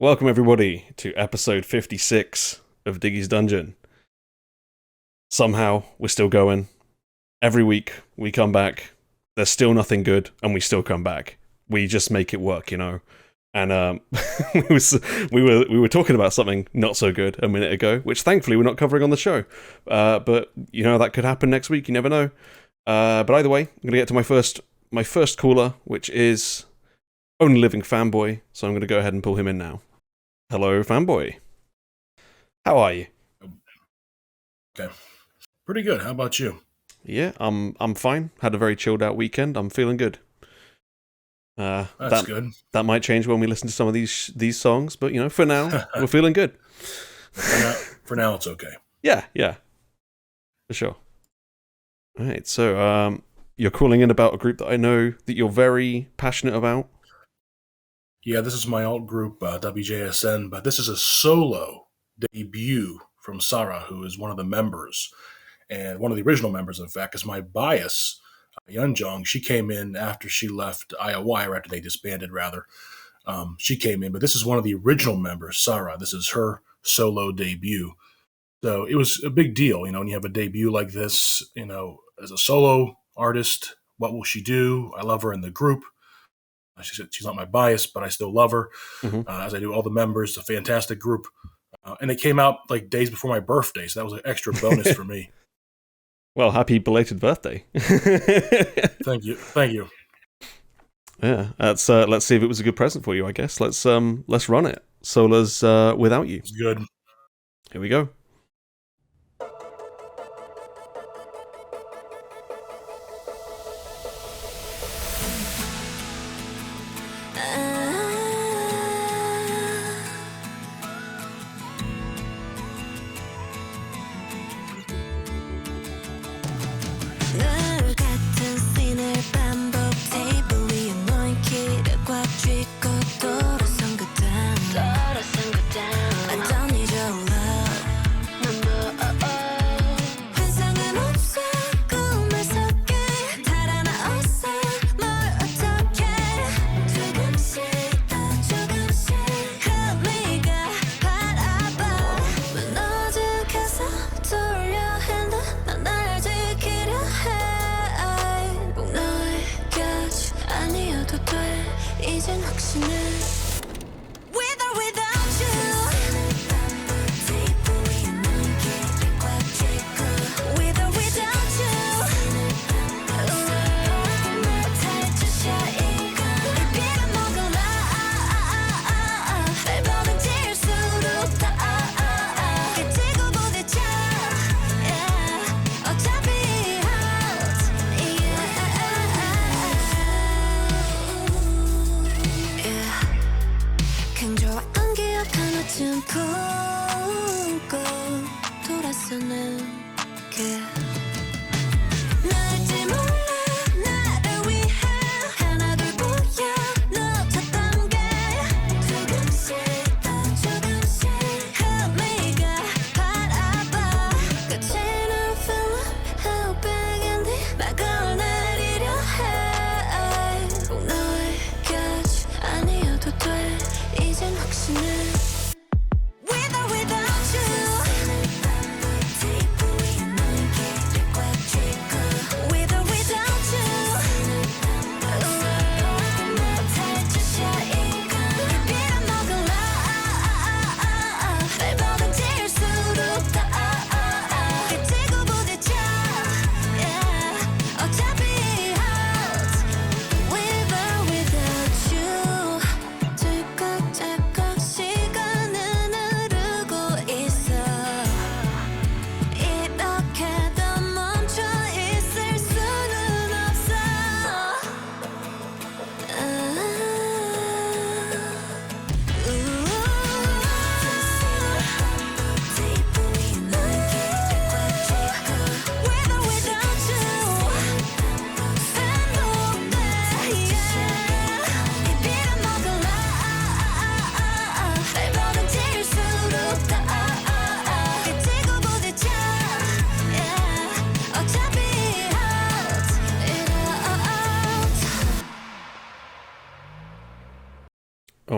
Welcome everybody to episode 56 of Diggy's Dungeon. Somehow, we're still going. Every week, we come back. There's still nothing good, and we still come back. We just make it work, you know? And we were talking about something not so good a minute ago, which thankfully we're not covering on the show. But, you know, that could happen next week, you never know. But either way, I'm going to get to my first caller, which is OnlyLivingFanboy, so I'm going to go ahead and pull him in now. Hello, fanboy. How are you? Okay. Pretty good. How about you? Yeah, I'm fine. Had a very chilled out weekend. I'm feeling good. That's good. That might change when we listen to some of these songs, but you know, for now, we're feeling good. For now, it's okay. Yeah, for sure. All right, so you're calling in about a group that I know that you're very passionate about. Yeah, this is my alt group, WJSN, but this is a solo debut from Sarah, who is one of the members, and one of the original members, in fact, is my bias, Yunjong. She came in after she left IOI, or after they disbanded, rather. She came in, but this is one of the original members, Sarah. This is her solo debut. So it was a big deal, you know, when you have a debut like this, you know, as a solo artist, what will she do? I love her in the group. She's not my bias, but I still love her, as I do all the members. It's a fantastic group. And it came out like days before my birthday, so that was an extra bonus for me. Well, happy belated birthday. Thank you. Yeah, let's see if it was a good present for you, I guess. Let's run it. Sola's Without You. It's good. Here we go.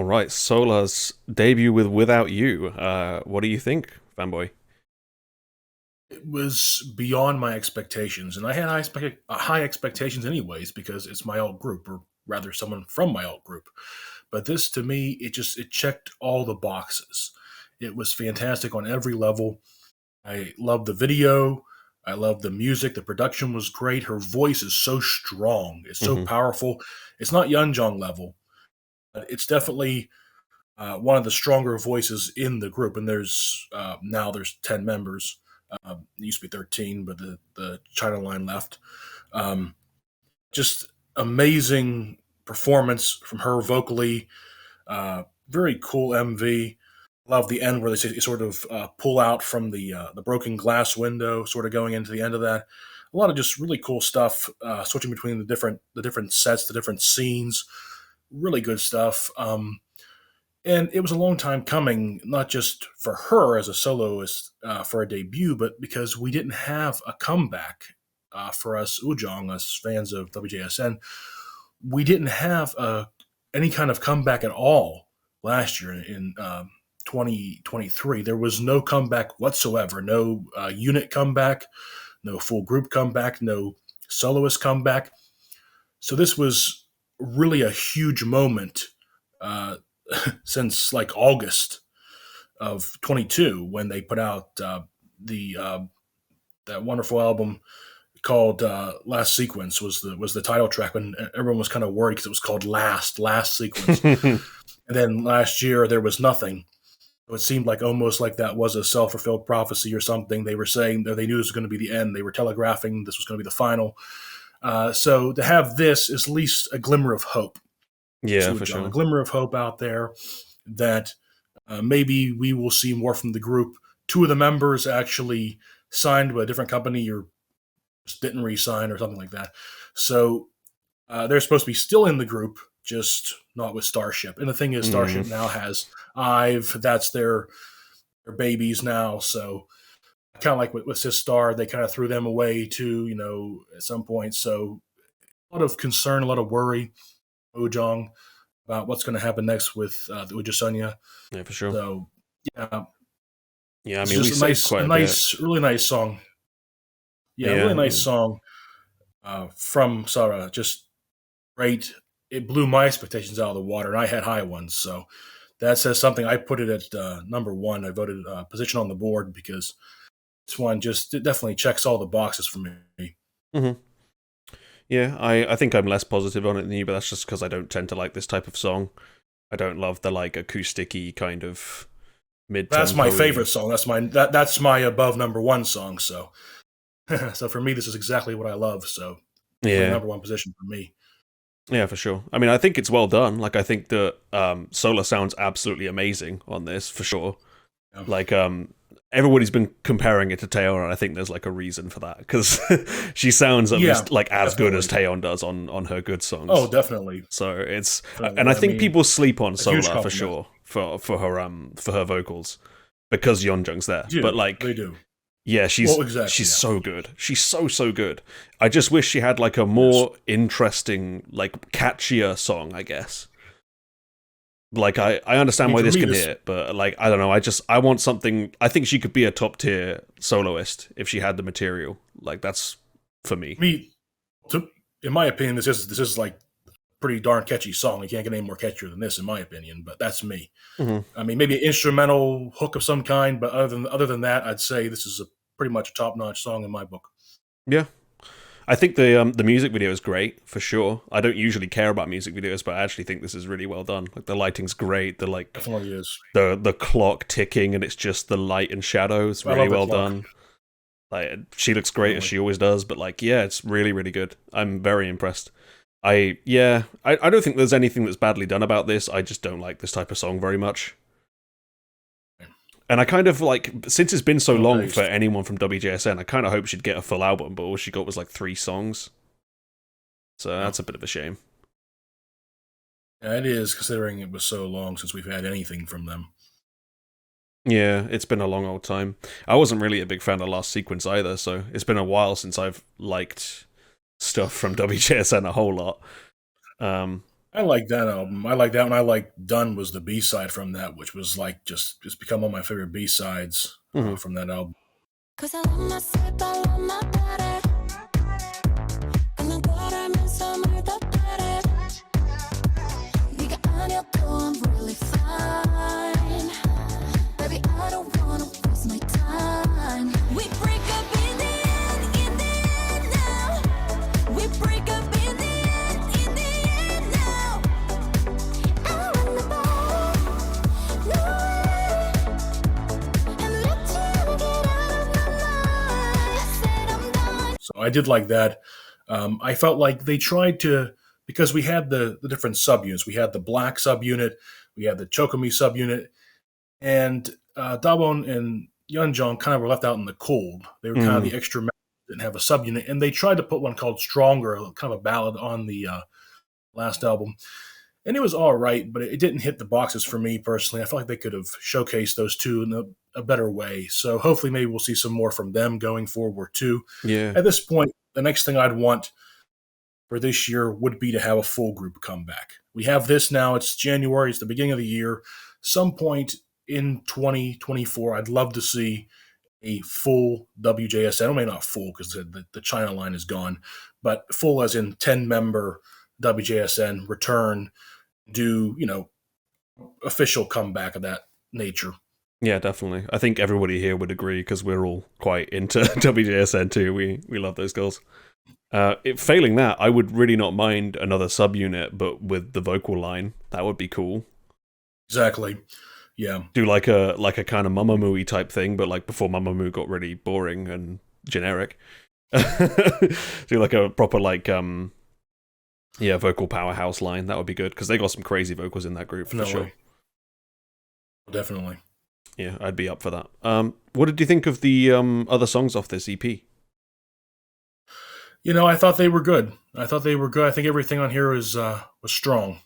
right, Sola's debut with Without You. What do you think, fanboy? It was beyond my expectations, and I had high expectations anyways because it's my alt group, or rather, someone from my alt group. But this, to me, it checked all the boxes. It was fantastic on every level. I loved the video. I loved the music. The production was great. Her voice is so strong. It's so Mm-hmm. powerful. It's not Yeonjong level, but it's definitely one of the stronger voices in the group. And there's 10 members. It used to be 13, but the China line left. Um, just amazing performance from her vocally. Very cool MV. Love the end where they sort of pull out from the broken glass window, sort of going into the end of that. A lot of just really cool stuff, switching between the different sets, the different scenes. Really good stuff. And it was a long time coming, not just for her as a soloist for a debut, but because we didn't have a comeback for us Ujong, us fans of WJSN. We didn't have any kind of comeback at all last year in 2023. There was no comeback whatsoever, no unit comeback, no full group comeback, no soloist comeback. So this was really a huge moment since like August of 22 when they put out the that wonderful album called Last Sequence was the title track, when everyone was kind of worried because it was called Last Sequence. And then last year there was nothing. It seemed like almost like that was a self-fulfilled prophecy or something. They were saying that they knew this was going to be the end. They were telegraphing this was going to be the final. So to have this is at least a glimmer of hope. Yeah, for Sujong, a sure. glimmer of hope out there that maybe we will see more from the group. Two of the members actually signed with a different company or just didn't re-sign or something like that. So they're supposed to be still in the group, just not with Starship. And the thing is, Starship now has IVE. That's their babies now. So kind of like with Sistar, they kind of threw them away too, at some point. So a lot of concern, a lot of worry, Ojong, about what's going to happen next with the Ujasunya. Yeah, for sure. So yeah, Yeah, I it's mean, we just saved quite a bit. really nice song. Yeah, Yeah, really nice song from Sarah. Just great. It blew my expectations out of the water, and I had high ones. So that says something. I put it at number one. I voted position on the board because this one it definitely checks all the boxes for me. mm-hmm. Yeah, I think I'm less positive on it than you, but that's just because I don't tend to like this type of song. I don't love the like acoustic-y kind of mid-tempo. That's my favorite song. That's my above number one song. So so for me, this is exactly what I love. So yeah, number one position for me. yeah, for sure. I mean, I think it's well done. Like, I think that Sola sounds absolutely amazing on this for sure. Yeah. Like, everybody's been comparing it to Taeyeon, and I think there's like a reason for that because she sounds at least like as good as Taeyeon does on her good songs. Oh, definitely. So it's Definitely. and I think people sleep on Sola for compliment. sure for her vocals because Yeonjung's there. But like they do. yeah, she's exactly, so good. She's so good. I just wish she had like a more interesting, like catchier song, I guess. Like I understand why this can hit, but like I don't know. I want something. I think she could be a top tier soloist if she had the material. Like that's for me. In my opinion, this is like a pretty darn catchy song. You can't get any more catchier than this, in my opinion. But that's me. Mm-hmm. I mean, maybe an instrumental hook of some kind, but other than that, I'd say this is pretty much a top notch song in my book. Yeah. I think the music video is great for sure. I don't usually care about music videos, but I actually think this is really well done. Like the lighting's great. The like definitely is the clock ticking, and it's just the light and shadow. It's really well done. Like she looks great as she always does, but like yeah, it's really really good. I'm very impressed. I don't think there's anything that's badly done about this. I just don't like this type of song very much. And I kind of like, since it's been so long for anyone from WJSN, I kind of hope she'd get a full album, but all she got was like 3 songs. So that's a bit of a shame. Yeah, it is, considering it was so long since we've had anything from them. Yeah, it's been a long old time. I wasn't really a big fan of Last Sequence either, so it's been a while since I've liked stuff from WJSN a whole lot. I like that album. I like that one. I like Done was the B side from that, which was like just it's become one of my favorite B sides Hmm. from that album. Cause I love myself, I love my body. 그냥 걸으면서 말도 잘해. 네가 아니어도 I'm really fine. Baby, I don't wanna waste my time. We break up in the end now. We break up in the end now. I want the ball, no way. And let you get out of my mind. I said I'm done. So I did like that. I felt like they tried to because we had the different subunits. We had the black subunit, we had the Chokomi subunit, and Dabon and Yeonjong kind of were left out in the cold. They were kind of Mm. the extra members that didn't have a subunit, and they tried to put one called Stronger, kind of a ballad, on the last album, and it was all right, but it didn't hit the boxes for me personally. I felt like they could have showcased those two in a better way. So hopefully, maybe we'll see some more from them going forward too. Yeah. At this point, the next thing I'd want for this year would be to have a full group come back. We have this now. It's January. It's the beginning of the year. Some point in 2024, I'd love to see a full WJSN. I mean, not full because the China line is gone, but full as in 10-member WJSN return, do, official comeback of that nature. Yeah, definitely. I think everybody here would agree because we're all quite into WJSN too. We love those girls. Failing that, I would really not mind another subunit, but with the vocal line, that would be cool. Exactly. Yeah. Do like a kind of Mamamoo type thing, but like before Mamamoo got really boring and generic. Do like a proper vocal powerhouse line. That would be good because they got some crazy vocals in that group for sure. Definitely. Yeah, I'd be up for that. What did you think of the other songs off this EP? I thought they were good. I think everything on here was strong.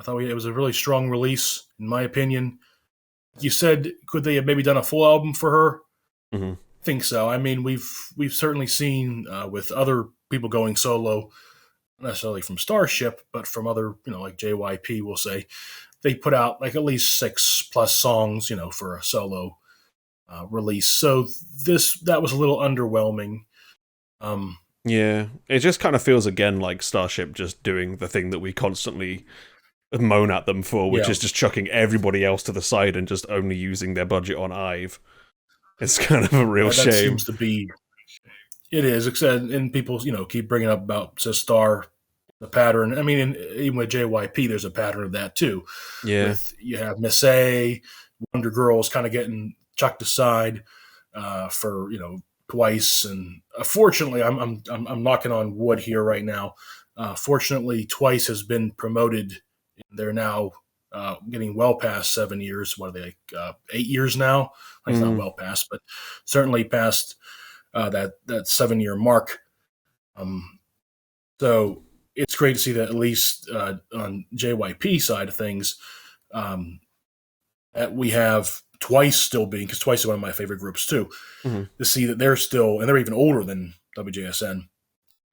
I thought it was a really strong release, in my opinion. You said, could they have maybe done a full album for her? Mm-hmm. I think so. I mean, we've certainly seen with other people going solo, not necessarily from Starship, but from other, like JYP, we'll say, they put out like at least 6+ songs, for a solo release. So that was a little underwhelming. Yeah, it just kind of feels again like Starship just doing the thing that we constantly moan at them for, which is just chucking everybody else to the side and just only using their budget on IVE. It's kind of a real shame. That seems to be. It is, except and people keep bringing up about Star, the pattern. I mean, even with JYP, there's a pattern of that too. Yeah, You have Miss A, Wonder Girls kind of getting chucked aside for Twice, and fortunately, I'm knocking on wood here right now. Fortunately, Twice has been promoted. They're now getting well past 7 years. What are they, like 8 years now? It's not well past, but certainly past that 7-year mark. So it's great to see that at least on JYP side of things, that we have Twice still being, because Twice is one of my favorite groups too, to see that they're still, and they're even older than WJSN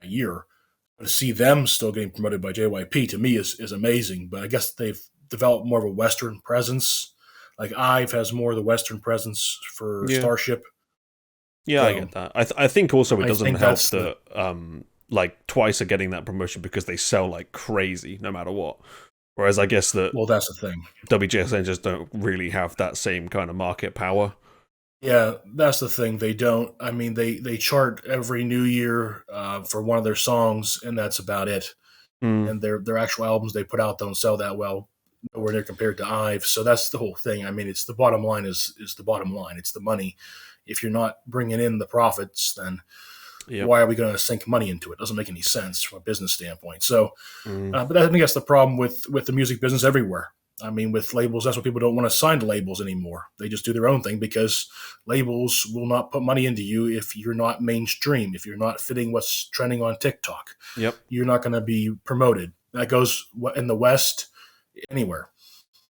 a year. But to see them still getting promoted by JYP to me is amazing. But I guess they've developed more of a Western presence. Like IVE has more of the Western presence for Starship. Yeah, so, I get that. I think also it doesn't help that like Twice are getting that promotion because they sell like crazy no matter what. Whereas I guess that that's the thing. WJSN just don't really have that same kind of market power. Yeah, that's the thing. They don't. I mean, they chart every New Year for one of their songs, and that's about it. And their actual albums they put out don't sell that well, nowhere near compared to IVE. So that's the whole thing. I mean, it's the bottom line is the bottom line. It's the money. If you're not bringing in the profits, then why are we going to sink money into it? It doesn't make any sense from a business standpoint. So, but I think that's the problem with the music business everywhere. I mean, with labels, that's why people don't want to sign to labels anymore. They just do their own thing because labels will not put money into you if you're not mainstream, if you're not fitting what's trending on TikTok. Yep. You're not going to be promoted. That goes in the West, anywhere.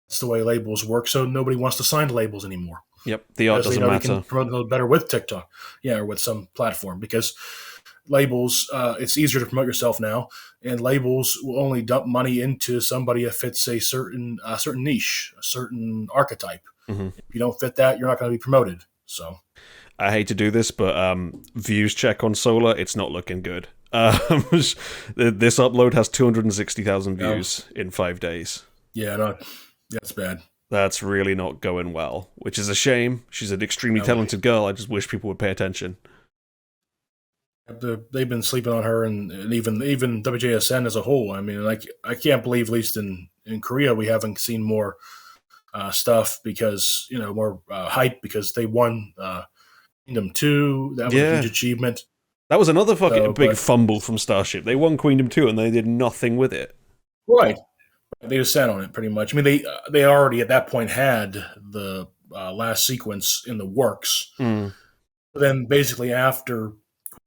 That's the way labels work. So nobody wants to sign to labels anymore. Yep, the art doesn't matter. You can promote better with TikTok, or with some platform, because labels, it's easier to promote yourself now, and labels will only dump money into somebody that fits a certain niche, a certain archetype. Mhm. If you don't fit that, you're not going to be promoted. So I hate to do this, but views check on Seola, it's not looking good. This upload has 260,000 views in 5 days. yeah, that's bad. That's really not going well, which is a shame. She's an extremely talented girl. I just wish people would pay attention. They've been sleeping on her, and even WJSN as a whole. I mean, like, I can't believe, at least in Korea, we haven't seen more stuff, because more hype, because they won Kingdom 2. That was a huge achievement. That was another fucking big fumble from Starship. They won Queendom 2 and they did nothing with it. Right. They just sat on it, pretty much. I mean, they already at that point had the last sequence in the works. Mm. But then basically after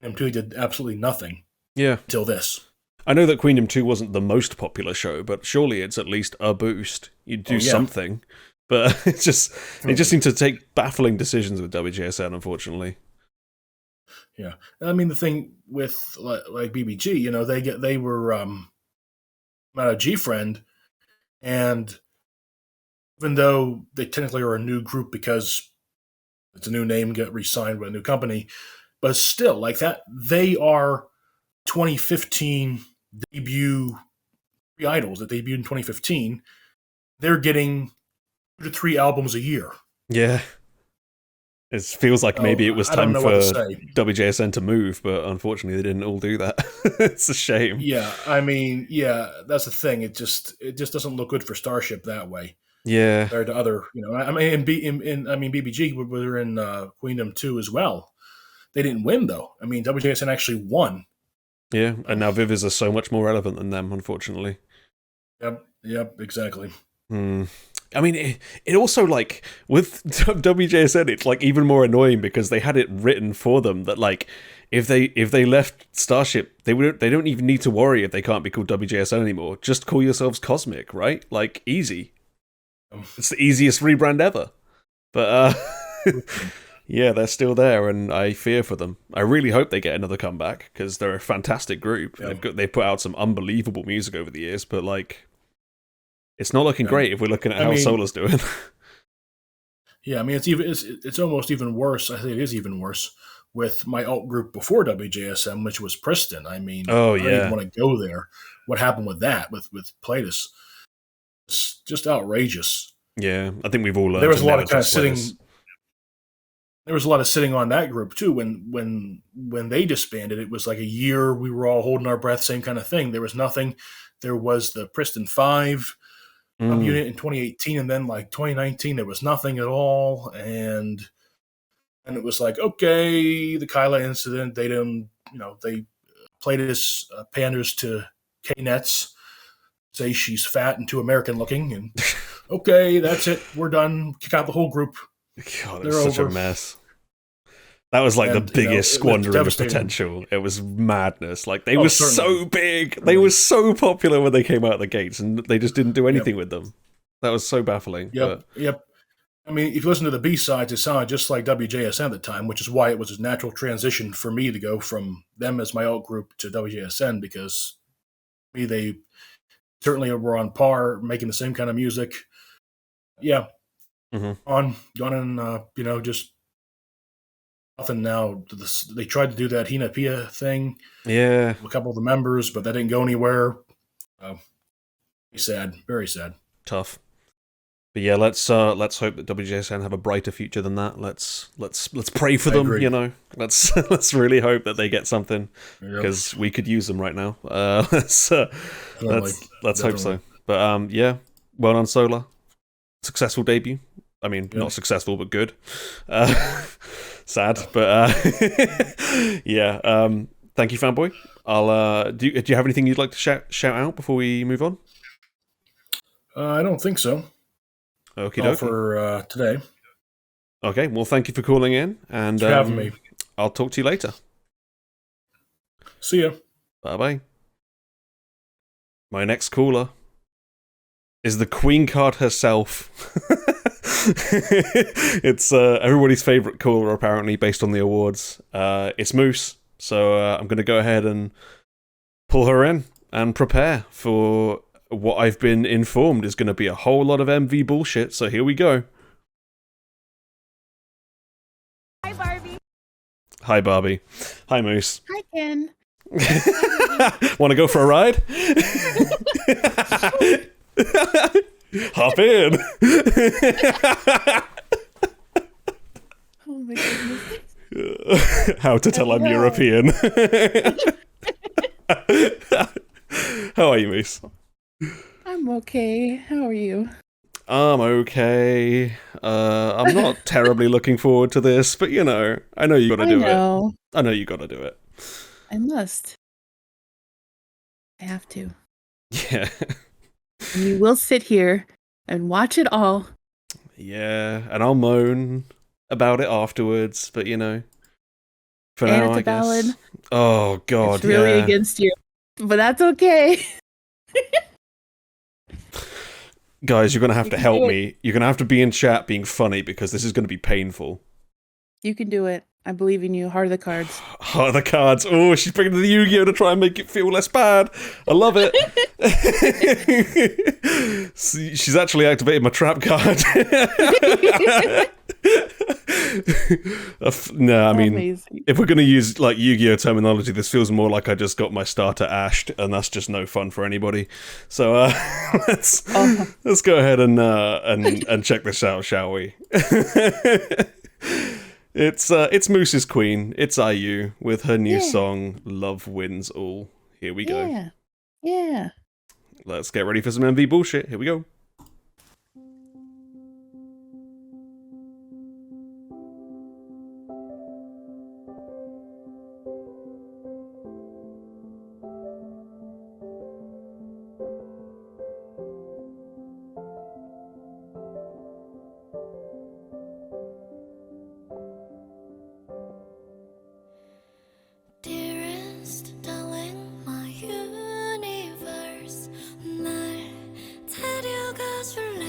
Queendom 2, he did absolutely nothing. Yeah. Until this. I know that Queendom 2 wasn't the most popular show, but surely it's at least a boost. You'd do something. But it just seemed to take baffling decisions with WJSN, unfortunately. Yeah. I mean, the thing with like BBG, they were not a G-Friend, and even though they technically are a new group because it's a new name, get re-signed by a new company, but still, like that, they are 2015 debut idols that debuted in 2015. They're getting 2 to 3 albums a year. Yeah. It feels like maybe it was time for WJSN to move, but unfortunately they didn't all do that. It's a shame. Yeah, I mean, that's the thing. It just doesn't look good for Starship that way. Yeah, compared to other, I mean, BBG were in Queendom 2 as well. They didn't win though. I mean, WJSN actually won. Yeah, and now Vivers are so much more relevant than them, unfortunately. Yep, exactly. I mean, it also, like, with WJSN, it's, like, even more annoying because they had it written for them that, like, if they left Starship, they don't even need to worry if they can't be called WJSN anymore. Just call yourselves Cosmic, right? Like, easy. It's the easiest rebrand ever. But, yeah, they're still there, and I fear for them. I really hope they get another comeback, because they're a fantastic group. Yeah. They've put out some unbelievable music over the years, but, like, it's not looking great if we're looking at how Sola's doing. Yeah, I mean, it's almost even worse. I think it is even worse with my alt group before WJSM, which was Priston. I mean, I don't even want to go there. What happened with that, with Platus? It's just outrageous. Yeah, I think we've all learned. There was a lot of kind of sitting. There was a lot of sitting on that group too. When they disbanded, it was like a year. We were all holding our breath, same kind of thing. There was nothing. There was the Priston 5 unit in 2018, and then like 2019, there was nothing at all. And it was like, okay, the Kyla incident. They didn't, they played as panders to K-Nets, say she's fat and too American looking, and okay, that's it. We're done. Kick out the whole group. God, it's such a mess. That was like the biggest squandering of potential. It was madness. Like they were so big. They were so popular when they came out of the gates, and they just didn't do anything with them. That was so baffling. Yep. I mean, if you listen to the B-sides, it sounded just like WJSN at the time, which is why it was a natural transition for me to go from them as my alt group to WJSN, because they certainly were on par, making the same kind of music. Yeah. Gone and, just nothing now. They tried to do that Hina Pia thing. Yeah. A couple of the members, but that didn't go anywhere. Sad. Very sad. Tough. But yeah, let's hope that WJSN have a brighter future than that. Let's pray for them, Let's really hope that they get something, because we could use them right now. Let's hope so. But yeah, well done, Sola. Successful debut. I mean, not successful, but good. Sad, but yeah. Thank you, Fanboy. I'll. Do you have anything you'd like to shout out before we move on? I don't think so. Okie dokie. For today. Okay. Well, thank you for calling in, and for having me. I'll talk to you later. See ya. Bye bye. My next caller is the Queen Card herself. It's everybody's favorite caller, apparently, based on the awards. It's Moose. So I'm going to go ahead and pull her in and prepare for what I've been informed is going to be a whole lot of MV bullshit. So here we go. Hi, Barbie. Hi, Barbie. Hi, Moose. Hi, Ken. Want to go for a ride? Hop in. Oh my goodness. How to tell I'm European. How are you, Moose? I'm okay. How are you? I'm okay. I'm not terribly looking forward to this, but you know, I know you gotta do it. I know you gotta do it. I must. I have to. Yeah. And you will sit here and watch it all. Yeah, and I'll moan about it afterwards, but you know, for and now, it's I a ballad. guess. Oh God, It's really yeah. against you, but that's okay. Guys, you're gonna have You to can help do it. me. You're gonna have to be in chat being funny because this is gonna be painful. You can do it. I believe in you. Heart of the cards. Heart of the cards. Oh, she's bringing the Yu-Gi-Oh to try and make it feel less bad. I love it. See, she's actually activated my trap card. No, I mean, Amazing. if we're going to use like Yu-Gi-Oh terminology, this feels more like I just got my starter ashed, and that's just no fun for anybody. So let's go ahead and check this out, shall we? It's Moose's Queen. It's IU with her new song "Love Wins All." Here we go. Yeah. Yeah. Let's get ready for some MV bullshit. Here we go. Dearest darling, my universe, 날 데려가 줄래?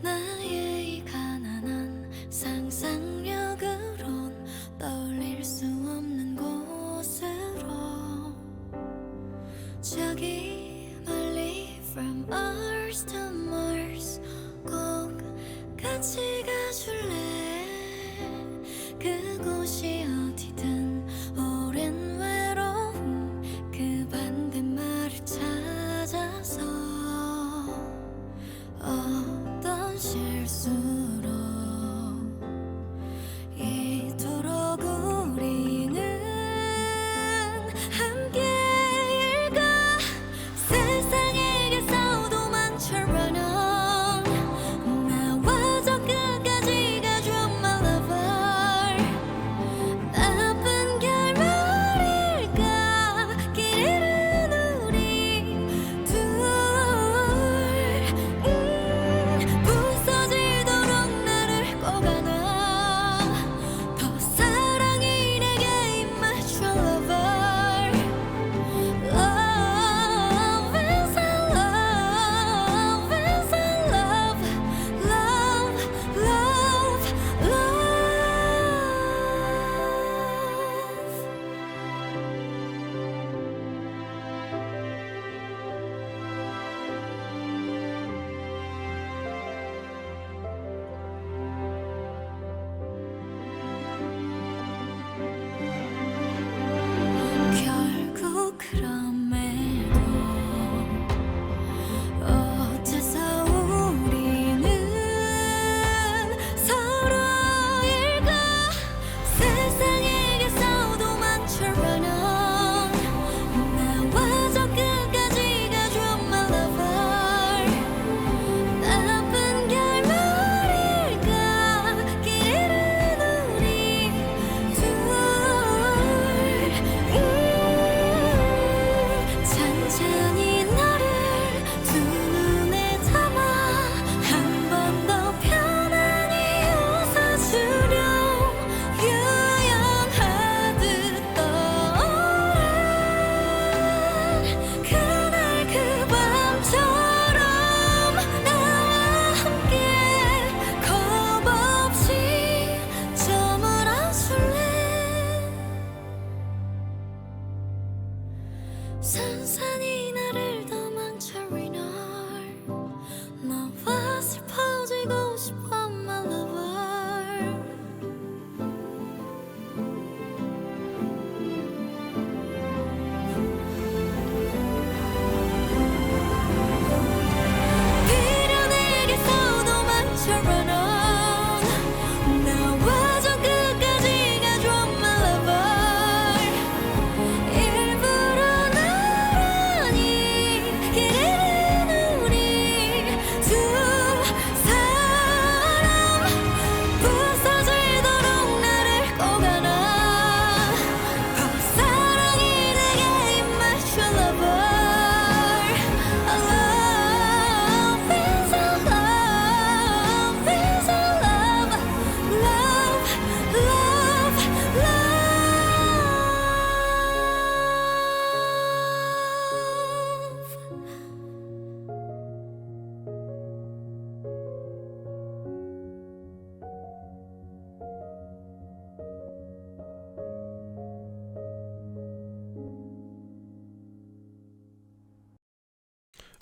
나의 이 가난한 상상력으론 떠올릴 수 없는 곳으로 저기 멀리 from Earth to Mars 꼭 같이 가줄래? 그곳이 어디든 오랜 외로움 그 반대말을 찾아서 어떤 실수로 이토록 우리는 함께일까 세상에게서 도망쳐 run on 나와 저 끝까지 가줘 my lover 나쁜 결말일까 길 잃은 우리 둘 부서지도록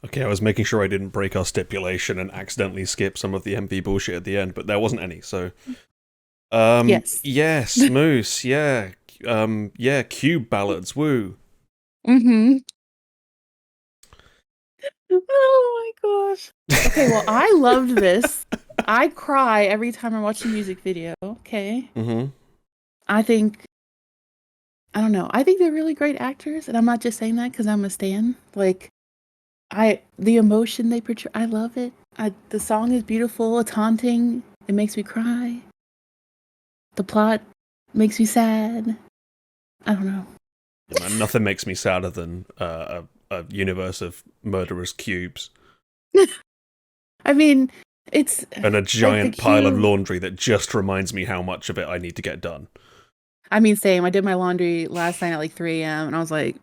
Okay, I was making sure I didn't break our stipulation and accidentally skip some of the MV bullshit at the end, but there wasn't any, so... Yes. Yes, Moose, yeah. Yeah, Cube ballads, woo. Mm-hmm. Oh my gosh. Okay, well, I loved this. I cry every time I watch a music video. Okay. Mm-hmm. I don't know. I think they're really great actors, and I'm not just saying that because I'm a stan. Like, the emotion they portray, I love it. The song is beautiful. It's haunting. It makes me cry. The plot makes me sad. I don't know. Yeah, man, nothing makes me sadder than a universe of murderous cubes. I mean, it's And a like giant pile of laundry that just reminds me how much of it I need to get done. I mean, same. I did my laundry last night at like 3 a.m. and I was like,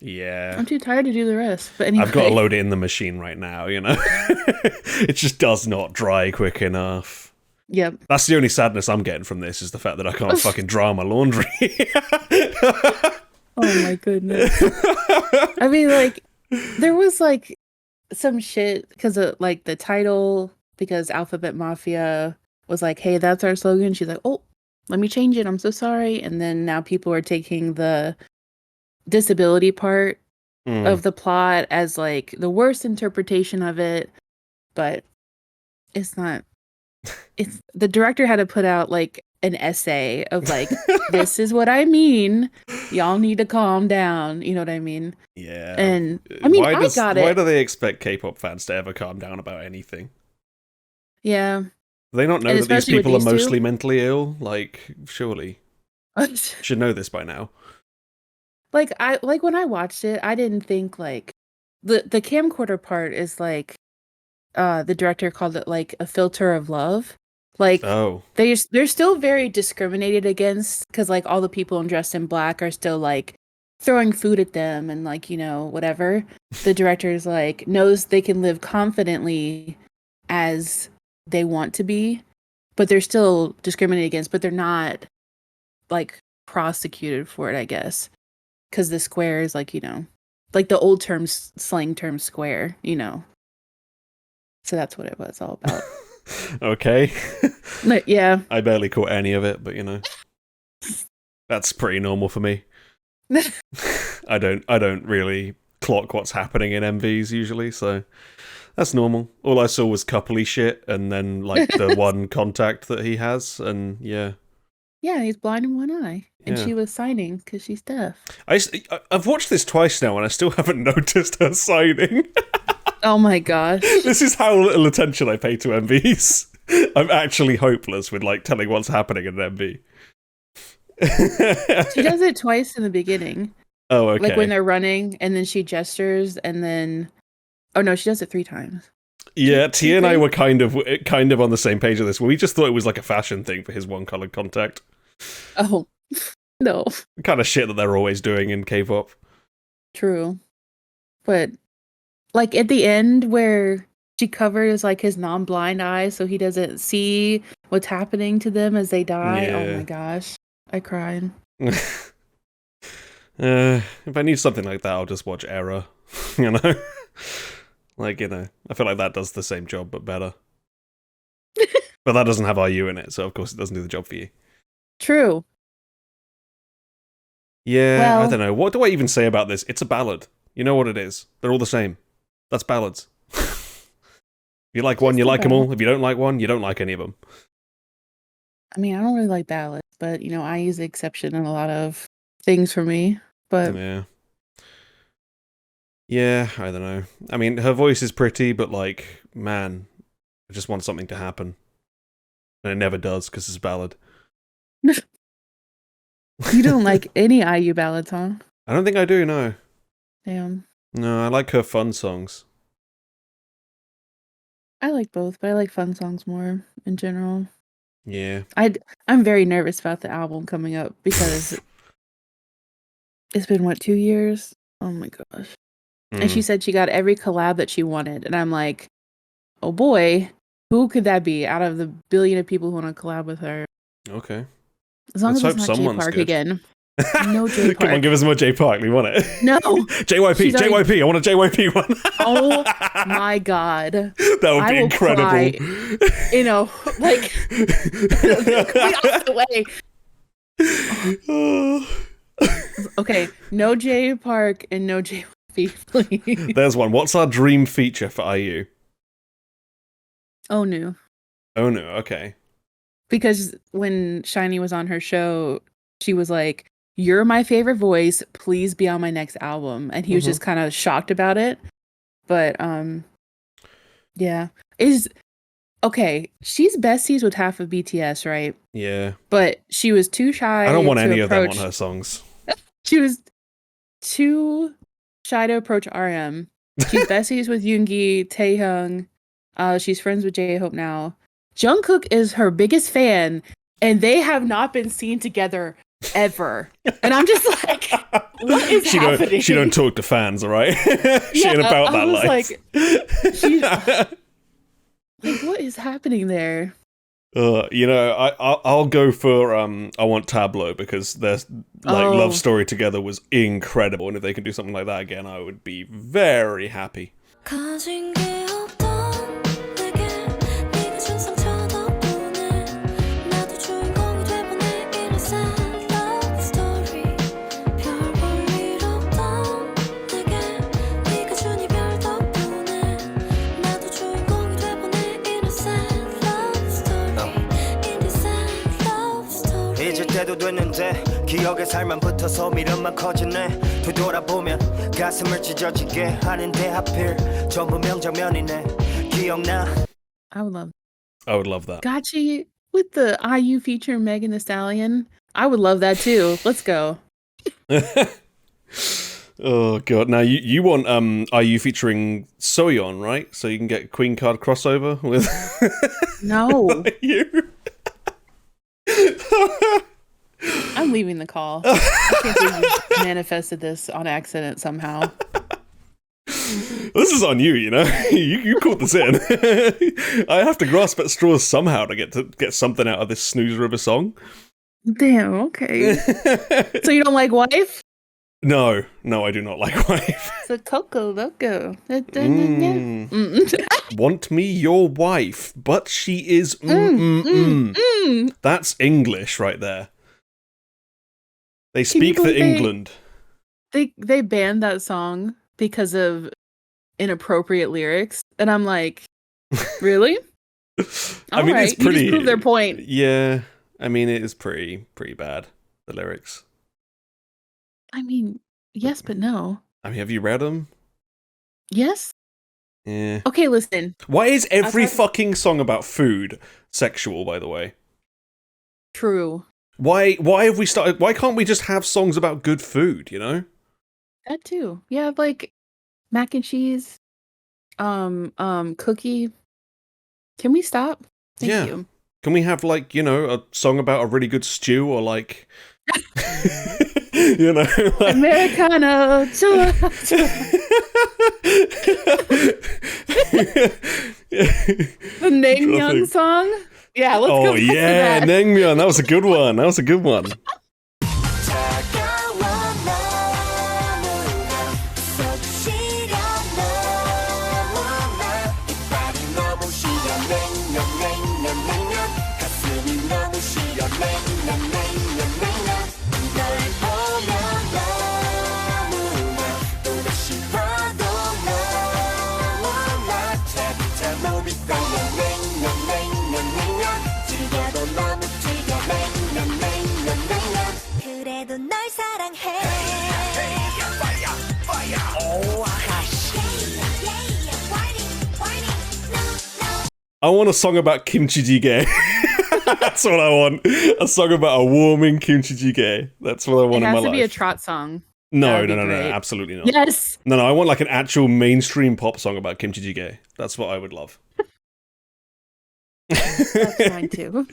Yeah. I'm too tired to do the rest. But anyway. I've got to load it in the machine right now, you know? It just does not dry quick enough. Yep. That's the only sadness I'm getting from this, is the fact that I can't fucking dry my laundry. Oh my goodness. I mean, like, there was like some shit because of like the title, because Alphabet Mafia was like, hey, that's our slogan. She's like, oh, let me change it. I'm so sorry. And then now people are taking the disability part of the plot as like the worst interpretation of it. But it's not. It's the director had to put out like an essay of like, this is what I mean. Y'all need to calm down. You know what I mean? Yeah. And I mean, I got it. Why do they expect K-pop fans to ever calm down about anything? Yeah. Do they not know And that these especially with people are these two? mostly mentally ill? Like, surely. Should know this by now. Like when I watched it, I didn't think like the camcorder part is like the director called it like a filter of love. Like Oh. they're still very discriminated against because like all the people dressed in black are still like throwing food at them and like, you know, whatever. The director's like knows they can live confidently as they want to be, but they're still discriminated against, but they're not like prosecuted for it, I guess. Because the square is like, you know, like the old terms, slang term square, you know. So that's what it was all about. Okay. But, yeah. I barely caught any of it, but you know. That's pretty normal for me. I don't really clock what's happening in MVs usually, so that's normal. All I saw was coupley shit and then like the one contact that he has, and yeah. Yeah, he's blind in one eye. And Yeah. she was signing because she's deaf. I've watched this twice now and I still haven't noticed her signing. Oh my gosh. This is how little attention I pay to MVs. I'm actually hopeless with like telling what's happening in an MV. She does it twice in the beginning. Oh, okay. Like when they're running and then she gestures and then... Oh no, she does it 3 times. Yeah, Tia and I were kind of on the same page of this. We just thought it was like a fashion thing for his one-colored contact. Oh, no. The kind of shit that they're always doing in K-pop. True. But like at the end where she covers like his non-blind eye so he doesn't see what's happening to them as they die. Yeah. Oh my gosh. I cried. If I need something like that, I'll just watch Error. You know? Like, you know, I feel like that does the same job, but better. But that doesn't have IU in it, so of course it doesn't do the job for you. True. Yeah, Well- I don't know. What do I even say about this? It's a ballad. You know what it is. They're all the same. That's ballads. If you like one, Just you a like them all. ballad. If you don't like one, you don't like any of them. I mean, I don't really like ballads, but you know, I use the exception in a lot of things for me. But Yeah. Yeah, I don't know. I mean, her voice is pretty, but like, man, I just want something to happen. And it never does, because it's a ballad. you don't like any IU ballads, huh? I don't think I do, no. Damn. No, I like her fun songs. I like both, but I like fun songs more in general. Yeah. I'm very nervous about the album coming up because it's been, what, 2 years? Oh my gosh. And she said she got every collab that she wanted. And I'm like, oh boy, who could that be out of the billion of people who want to collab with her? Okay. As long Let's as it's hope not Jay someone's Park good. again. No J Park. Come on, give us more J Park. We want it. No. JYP, She's already- JYP. I want a JYP one. Oh my god. That would I be will incredible. cry. You know, like complete opposite way. Okay, no J Park and no JYP, please. There's one. What's our dream feature for IU? Oh no. Oh no, okay. Because when Shiny was on her show, she was like, "You're my favorite voice. Please be on my next album." And he was just kind of shocked about it. But yeah. Okay, she's besties with half of BTS, right? Yeah. But she was too shy. I don't want to any approach, of them on her songs. She was too shy to approach RM. She's besties with Yoongi, Taehyung. She's friends with J-Hope now. Jungkook is her biggest fan, and they have not been seen together ever. And I'm just like, what is happening? She don't talk to fans, all right? She ain't about that life. Like, what is happening there? You know, I'll go for I want Tableau because their love story together was incredible, and if they can do something like that again, I would be very happy. 가진 게 없던 내게 네가 준 상처 덕분에 나도 주인공이 돼보네 innocent love story 별 볼 일 없던 내게 네가 준 이별 덕분에 나도 주인공이 돼보네 innocent love story innocent love story 잊을 때도 됐는데 기억에 살만 붙어서 미련만 커지네 되돌아보면 가슴을 찢어지게 하는데 하필 전부 명장면이네 기억나 I would love that. Gachi with the IU feature Megan Thee Stallion. I would love that too. Let's go. Oh god! Now you want IU featuring Soyeon, right? So you can get Queen Card crossover with No. you. I'm leaving the call. I can't believe you manifested this on accident somehow. This is on you, you know. You called this in. I have to grasp at straws somehow to get something out of this snoozer of a song. Damn, okay. So you don't like Wife? No, I do not like Wife. It's a Coco Loco. Want me your wife, but she is That's English right there. They speak for England. They banned that song because of inappropriate lyrics, and I'm like, really? I mean, it's pretty. You just proved their point. Yeah, I mean, it is pretty bad. The lyrics. I mean, yes, but no. I mean, have you read them? Yes. Yeah. Okay, listen. Why is every fucking song about food sexual? By the way. True. Why have we started? Why can't we just have songs about good food? You know. That too. Yeah, like mac and cheese, cookie. Can we stop? Thank you. Can we have like, you know, a song about a really good stew or like you know, like... Americano. The Naengmyeon song? Yeah, let's go back to that. Naengmyeon. That was a good one. 그래도 널 사랑해 I want a song about kimchi jjigae. That's what I want. A song about a warming kimchi jjigae. That's what I want in my life. It has to be a trot song. No, absolutely not. Yes. No, I want like an actual mainstream pop song about kimchi jjigae. That's what I would love. That's fine too.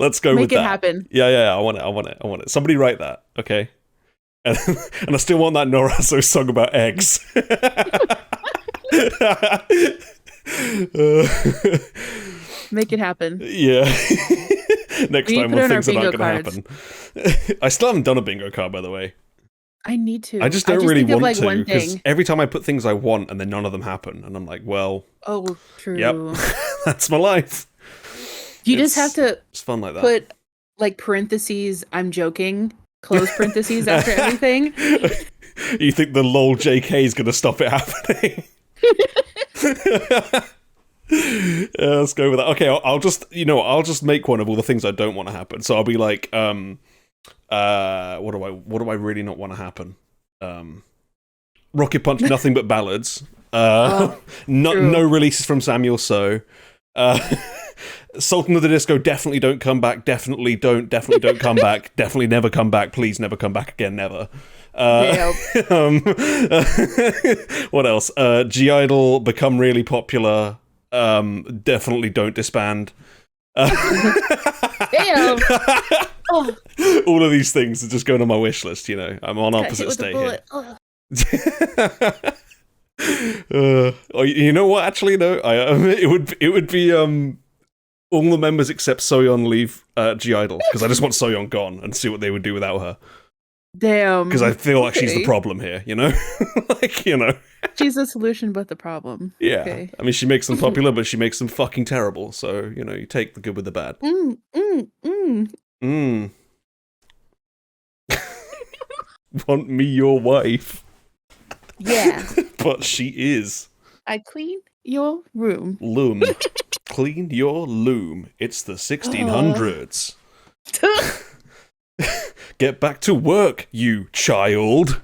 Let's go with that. Make it happen. Yeah. I want it. Somebody write that, okay? And I still want that Norazo song about eggs. Make it happen. Yeah. next We need time to put when it on our things are not bingo going to happen. I still haven't done a bingo card, by the way. I need to. I just don't really think of, want like, to one because thing. every time I put things I want and then none of them happen, and I'm like, well, Oh, true. yep, that's my life. You just have to It's fun like that. put like parentheses, I'm joking, close parentheses after everything. You think the lol JK is going to stop it happening? Yeah, let's go with that. Okay, I'll just make one of all the things I don't want to happen. So I'll be like, what do I really not want to happen? Rocket Punch, nothing but ballads. No releases from Samuel So. Sultan of the Disco, definitely don't come back. Definitely don't come back. Definitely never come back. Please never come back again. Never. What else? G-Idol become really popular. Definitely don't disband. Damn. Oh, All of these things are just going on my wish list. You know, I'm on got hit opposite with a state bullet. here. You know what? Actually, no. It would be all the members except Soyeon leave G-Idol because I just want Soyeon gone and see what they would do without her. Damn. Because I feel like she's the Okay. problem here, you know? Like, you know. She's the solution, but the problem. Yeah. Okay. I mean, she makes them popular, but she makes them fucking terrible. So, you know, you take the good with the bad. Want me your wife. Yeah. But she is. I clean your room. Loom. Clean your loom. It's the 1600s. Get back to work, you child.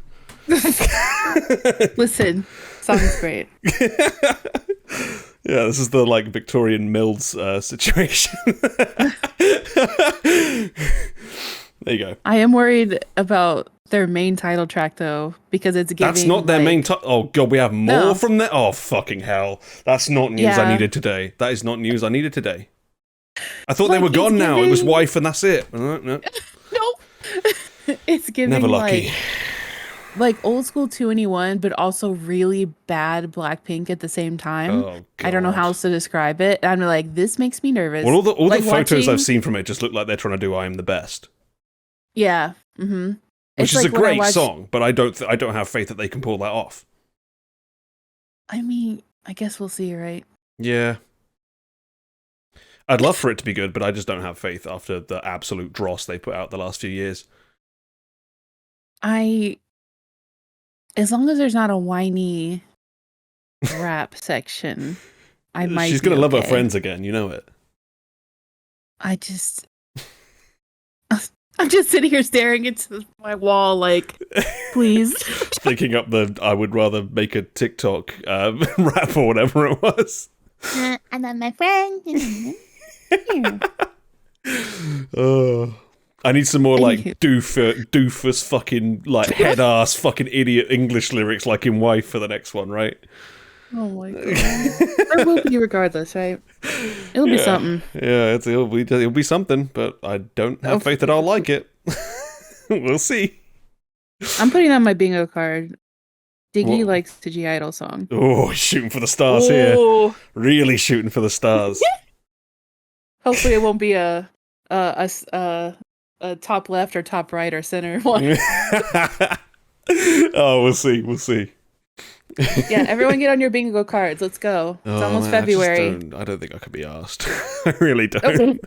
Listen, sounds great. Yeah, this is the like Victorian Mills situation. There you go. I am worried about their main title track though, because it's giving. That's not their like, main. Oh god, we have more No. from there. Oh fucking hell! That's not news I Yeah. needed today. That is not news I needed today. I thought they Like, were it's gone now. It was giving- wife and that's it. No. Nope. It's giving Never lucky. like old school 2NE1, but also really bad Blackpink at the same time. Oh, I don't know God. how else to describe it. I'm like, this makes me nervous. Well, all the Like, photos watching- I've seen from it just look like they're trying to do "I Am the Best," Yeah. Mm-hmm. which is a great song. But I don't have faith that they can pull that off. I mean, I guess we'll see, right? Yeah. I'd love for it to be good, but I just don't have faith after the absolute dross they put out the last few years. As long as there's not a whiny rap section, I might. She's be gonna love her okay. friends again, you know it. I'm just sitting here staring into my wall, like, please. Picking up the I would rather make a TikTok rap or whatever it was. I love my friend. I need some more like Anywho. doofus fucking like head ass fucking idiot English lyrics like in Wife for the next one, right? Oh my god. It will be regardless, right? It'll be something. Yeah, it'll be something, but I don't have faith that I'll like it. We'll see. I'm putting on my bingo card. Diggy What? likes the G-Idol song. Oh, he's shooting for the stars here. Oh. Really shooting for the stars. Hopefully, it won't be a top left or top right or center one. Oh, we'll see. We'll see. Yeah, everyone get on your bingo cards. Let's go. It's almost man, February. I don't think I could be asked. I really don't. Okay.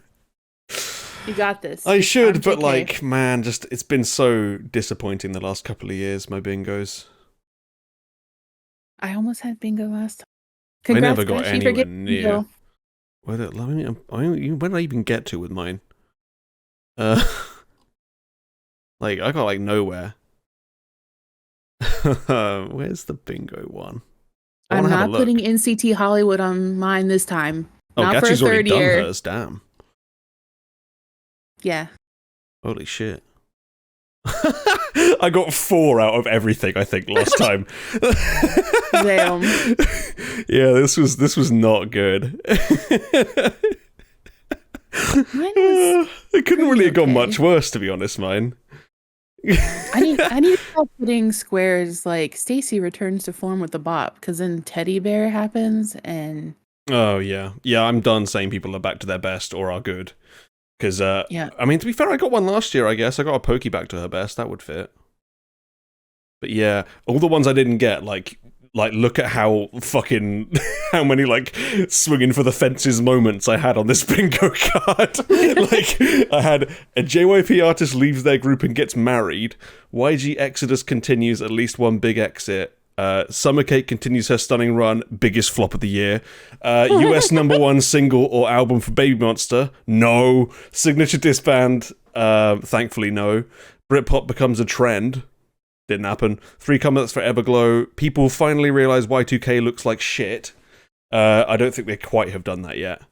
You got this. I should, I'm but JK. like, man, just it's been so disappointing the last couple of years. My bingos. I almost had bingo last time. I Congrats, never got Gachi, for anywhere getting near. bingo. Where did I even get to with mine? Like I got like nowhere. Where's the bingo one? I I'm wanna have a not look. putting NCT Hollywood on mine this time. Oh, not for a Gachi's already third done year. hers. Damn. Yeah. Holy shit. I got 4 out of everything, I think, last time. Damn. Yeah, this was not good. Mine was. It couldn't really have gone okay. much worse, to be honest, mine. I need to stop putting squares like Stacy returns to form with the bop, because then Teddy Bear happens and Oh, yeah. Yeah, I'm done saying people are back to their best or are good. Because, Yeah. I mean, to be fair, I got one last year, I guess. I got a pokey back to her best. That would fit. But yeah, all the ones I didn't get, like look at how fucking, how many, like, swinging for the fences moments I had on this bingo card. Like, I had a JYP artist leaves their group and gets married. YG Exodus continues at least one big exit. Summer Cake continues her stunning run, biggest flop of the year. US #1 single or album for Baby Monster, no. Signature disband, thankfully no. Britpop becomes a trend, didn't happen. 3 comebacks for Everglow. People finally realize Y2K looks like shit. I don't think they quite have done that yet.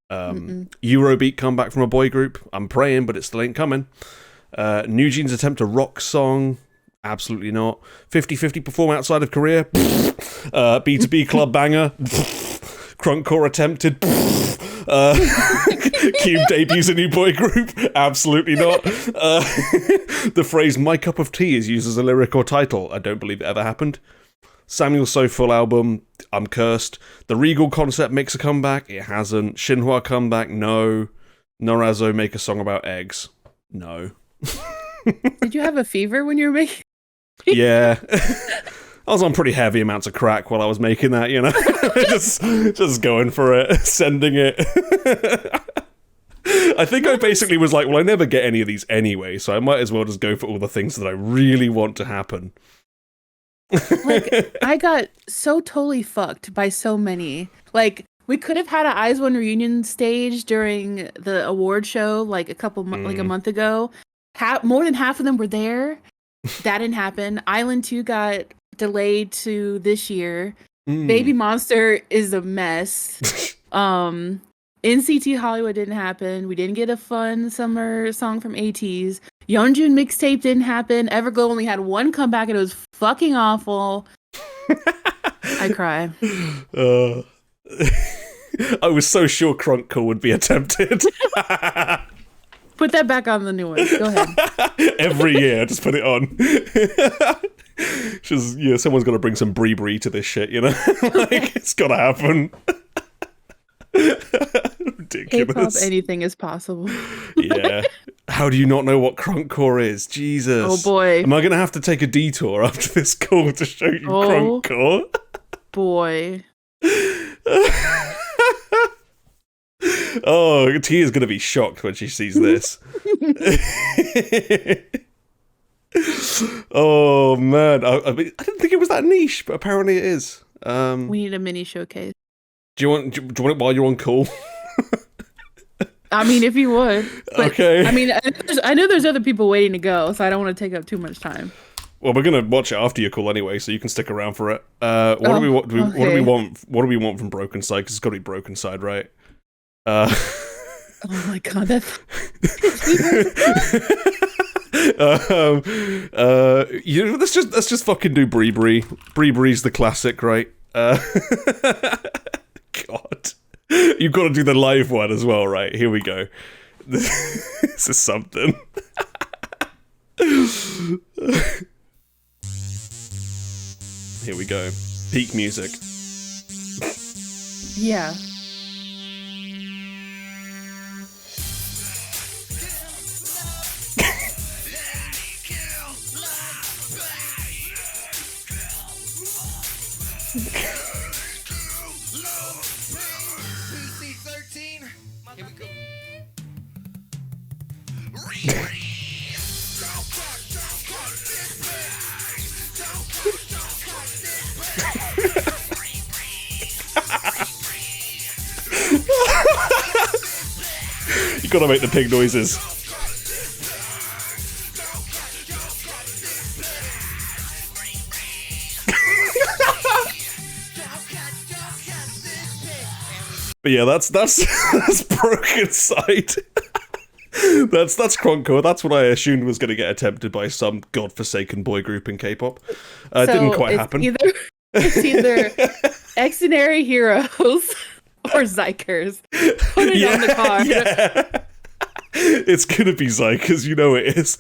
Eurobeat comeback from a boy group, I'm praying, but it still ain't coming. New Jeans attempt a rock song, absolutely not. 50-50 perform outside of Korea, B2B club banger, Crunkcore attempted, Cube debuts a new boy group, absolutely not. The phrase "my cup of tea" is used as a lyric or title, I don't believe it ever happened. Samuel So full album, I'm cursed. The Regal concept makes a comeback, it hasn't. Shinhwa comeback, no. Norazo make a song about eggs, no. Did you have a fever when you were making? Yeah. I was on pretty heavy amounts of crack while I was making that, you know? just going for it, sending it. I think I basically was like, well, I never get any of these anyway, so I might as well just go for all the things that I really want to happen. Like, I got so totally fucked by so many. Like, we could have had an Eyes One reunion stage during the award show, like like a month ago. More than half of them were there. That didn't happen. Island 2 got delayed to this year. Baby Monster is a mess. NCT Hollywood didn't happen. We didn't get a fun summer song from ATEEZ. Yeonjun mixtape didn't happen. Everglow only had one comeback and it was fucking awful. I cry. I was so sure Crunkcore would be attempted. Put that back on the new one. Go ahead. Every year, just put it on. Just, yeah, someone's got to bring some brie to this shit, you know? Like, it's got to happen. Ridiculous. K-pop, anything is possible. Yeah. How do you not know what Crunkcore is? Jesus. Oh boy. Am I going to have to take a detour after this call to show you Crunkcore? Boy. Oh, Tia's going to be shocked when she sees this. Oh, man. I didn't think it was that niche, but apparently it is. We need a mini showcase. Do you want it while you're on call? I mean, if you would. But, okay. I mean, I know there's other people waiting to go, so I don't want to take up too much time. Well, we're gonna watch it after your call anyway, so you can stick around for it. What do we want? What do we want? What do we want from Broken Side? Because it's got to be Broken Side, right? Oh my god, that's. You know, let's just fucking do Bree. Bree's the classic, right? God, you've got to do the live one as well, right? Here we go. This is something. Here we go. Peak music. Yeah. Here we go. You gotta make the pig noises. But yeah, that's Broken Side. That's Crunkcore. That's what I assumed was going to get attempted by some godforsaken boy group in K-pop. It didn't quite happen. It's either Excenary Heroes or Zykers. Put it on the card. Yeah. It's gonna be Zykers, you know it is.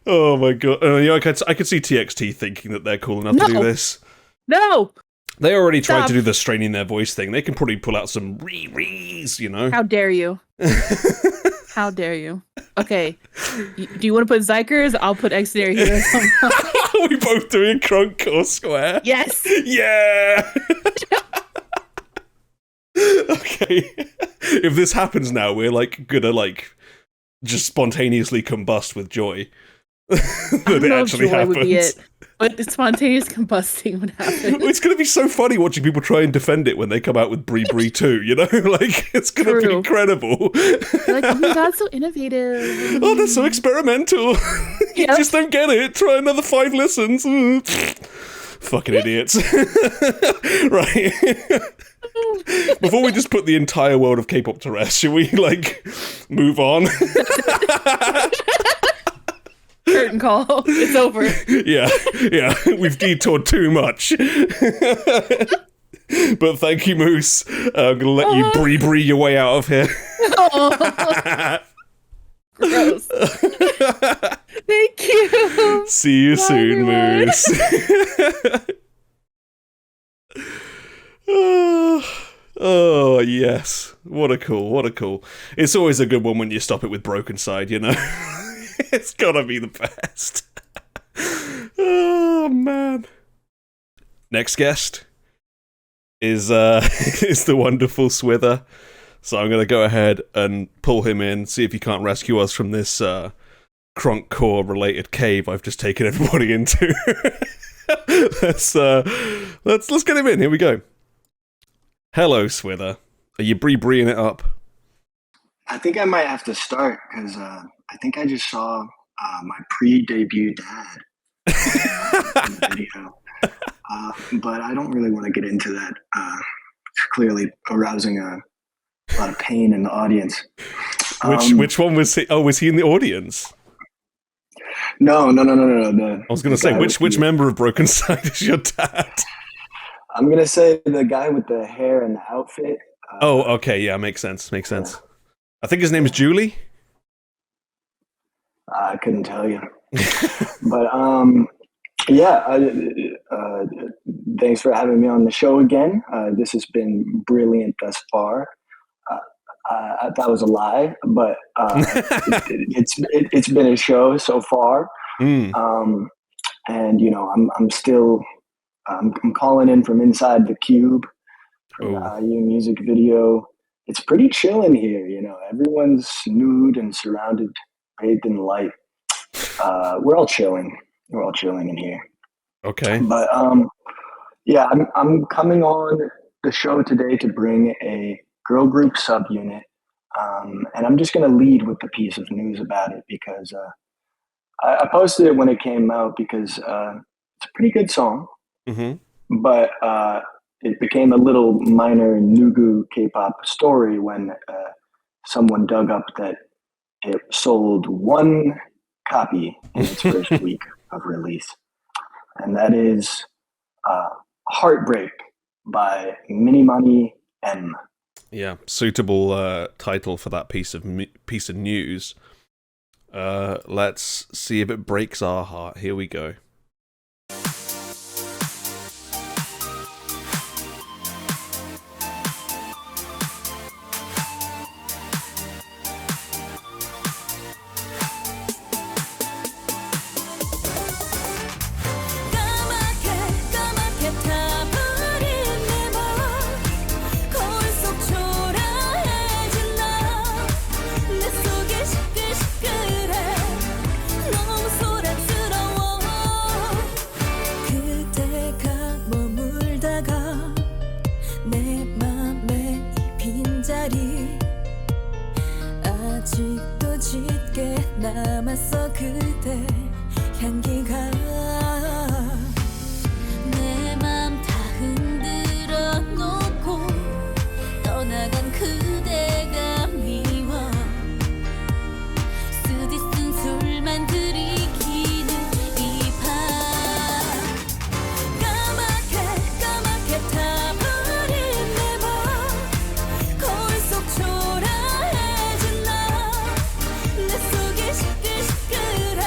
Oh my god! Yeah, I could see TXT thinking that they're cool enough to do this. No. They already tried to do the straining their voice thing. They can probably pull out some rees, you know. How dare you? How dare you? Okay. Do you want to put Zykers? I'll put Extraordinary Heroes on mine. We both doing Crunkcore square. Yes. Yeah. Okay. If this happens now, we're like gonna like just spontaneously combust with joy. I don't know if joy would be it, but the spontaneous combusting would happen. It's going to be so funny watching people try and defend it when they come out with Brie Brie 2, you know? Like, it's going to be True. incredible. They're like, oh my god, so innovative. Oh, that's so experimental. You Yep. just don't get it. Try another 5 listens. Fucking idiots. Right. Before we just put the entire world of K-pop to rest, should we, like, move on? Curtain call. It's over. Yeah. We've detoured too much. But thank you, Moose. I'm gonna let you brie your way out of here. Oh. Gross. Thank you. See you Bye, soon, everyone. Moose. Oh, yes. What a cool. It's always a good one when you stop it with Broken Side, you know? It's gotta be the best. Oh, man. Next guest is the wonderful Swither. So I'm gonna go ahead and pull him in, see if he can't rescue us from this Crunkcore related cave I've just taken everybody into. Let's get him in. Here we go. Hello, Swither. Are you breeing it up? I think I might have to start because I think I just saw my pre-debut dad in the video. But I don't really want to get into that. It's clearly arousing a lot of pain in the audience. Which one was he? Oh, was he in the audience? No. I was going to say, which member of Broken Side is your dad? I'm going to say the guy with the hair and the outfit. Oh, okay, yeah, makes sense. I think his name is Julie. I couldn't tell you. But yeah, thanks for having me on the show again. This has been brilliant thus far. That was a lie, but it's been a show so far. And you know, I'm still I'm calling in from inside the cube from the IU music video. It's pretty chill in here, you know. Everyone's nude and surrounded, bathed in light. We're all chilling. We're all chilling in here. Okay. But yeah, I'm coming on the show today to bring a girl group subunit, and I'm just going to lead with the piece of news about it because I posted it when it came out because it's a pretty good song, but it became a little minor Nugu K-pop story when someone dug up that it sold 1 copy in its first week of release, and that is Heartbreak by Minimani M. Yeah, suitable title for that piece of news. Let's see if it breaks our heart. Here we go. 까맣게 타버린 내 맘 거울 속 초라해진 나내 속이 시끌시끌해 너무 소란스러워 그대가 머물다가 내 맘에 이 빈자리 아직도 짙게 남았어 그대 향기가 내 맘 다 흔들어 놓고 떠나간 그대가 미워 쓰디쓴 술만 들이키는 이 밤 까맣게 타버린 내 맘 거울 속 초라해진 나내 속이 시끌시끌해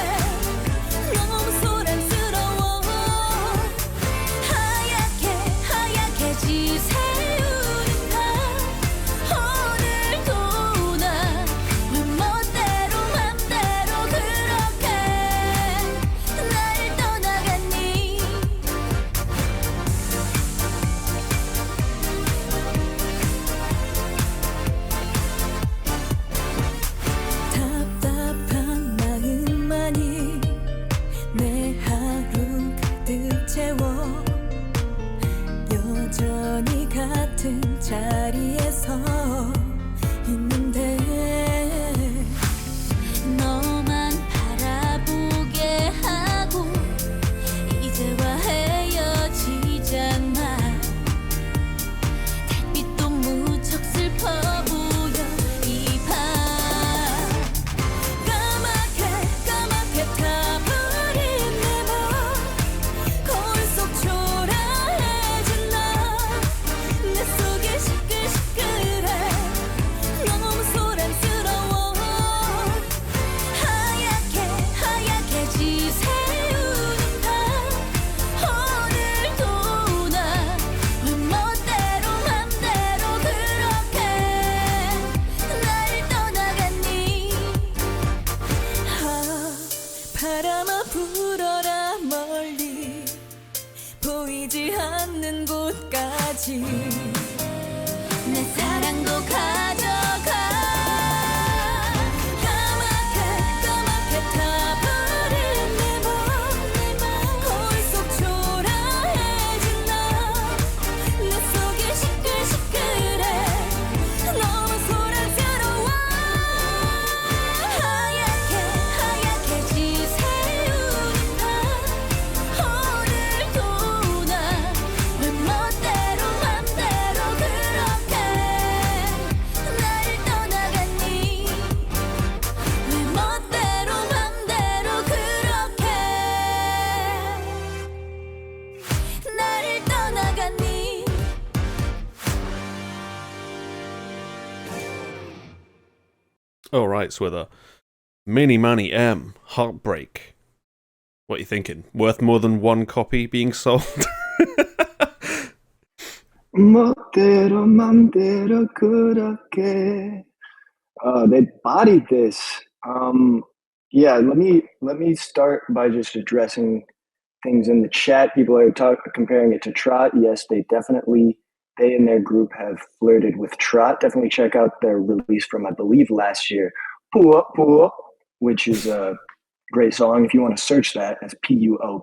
All right, Swither. Minimani M, Heartbreak. What are you thinking? Worth more than one copy being sold? 멋대로 맘대로 그렇게. They bodied this. Yeah, let me start by just addressing things in the chat. People are comparing it to Trot. Yes, they and their group have flirted with Trot. Definitely check out their release from, I believe, last year, Puo Puo, which is a great song. If you want to search that, that's Puo.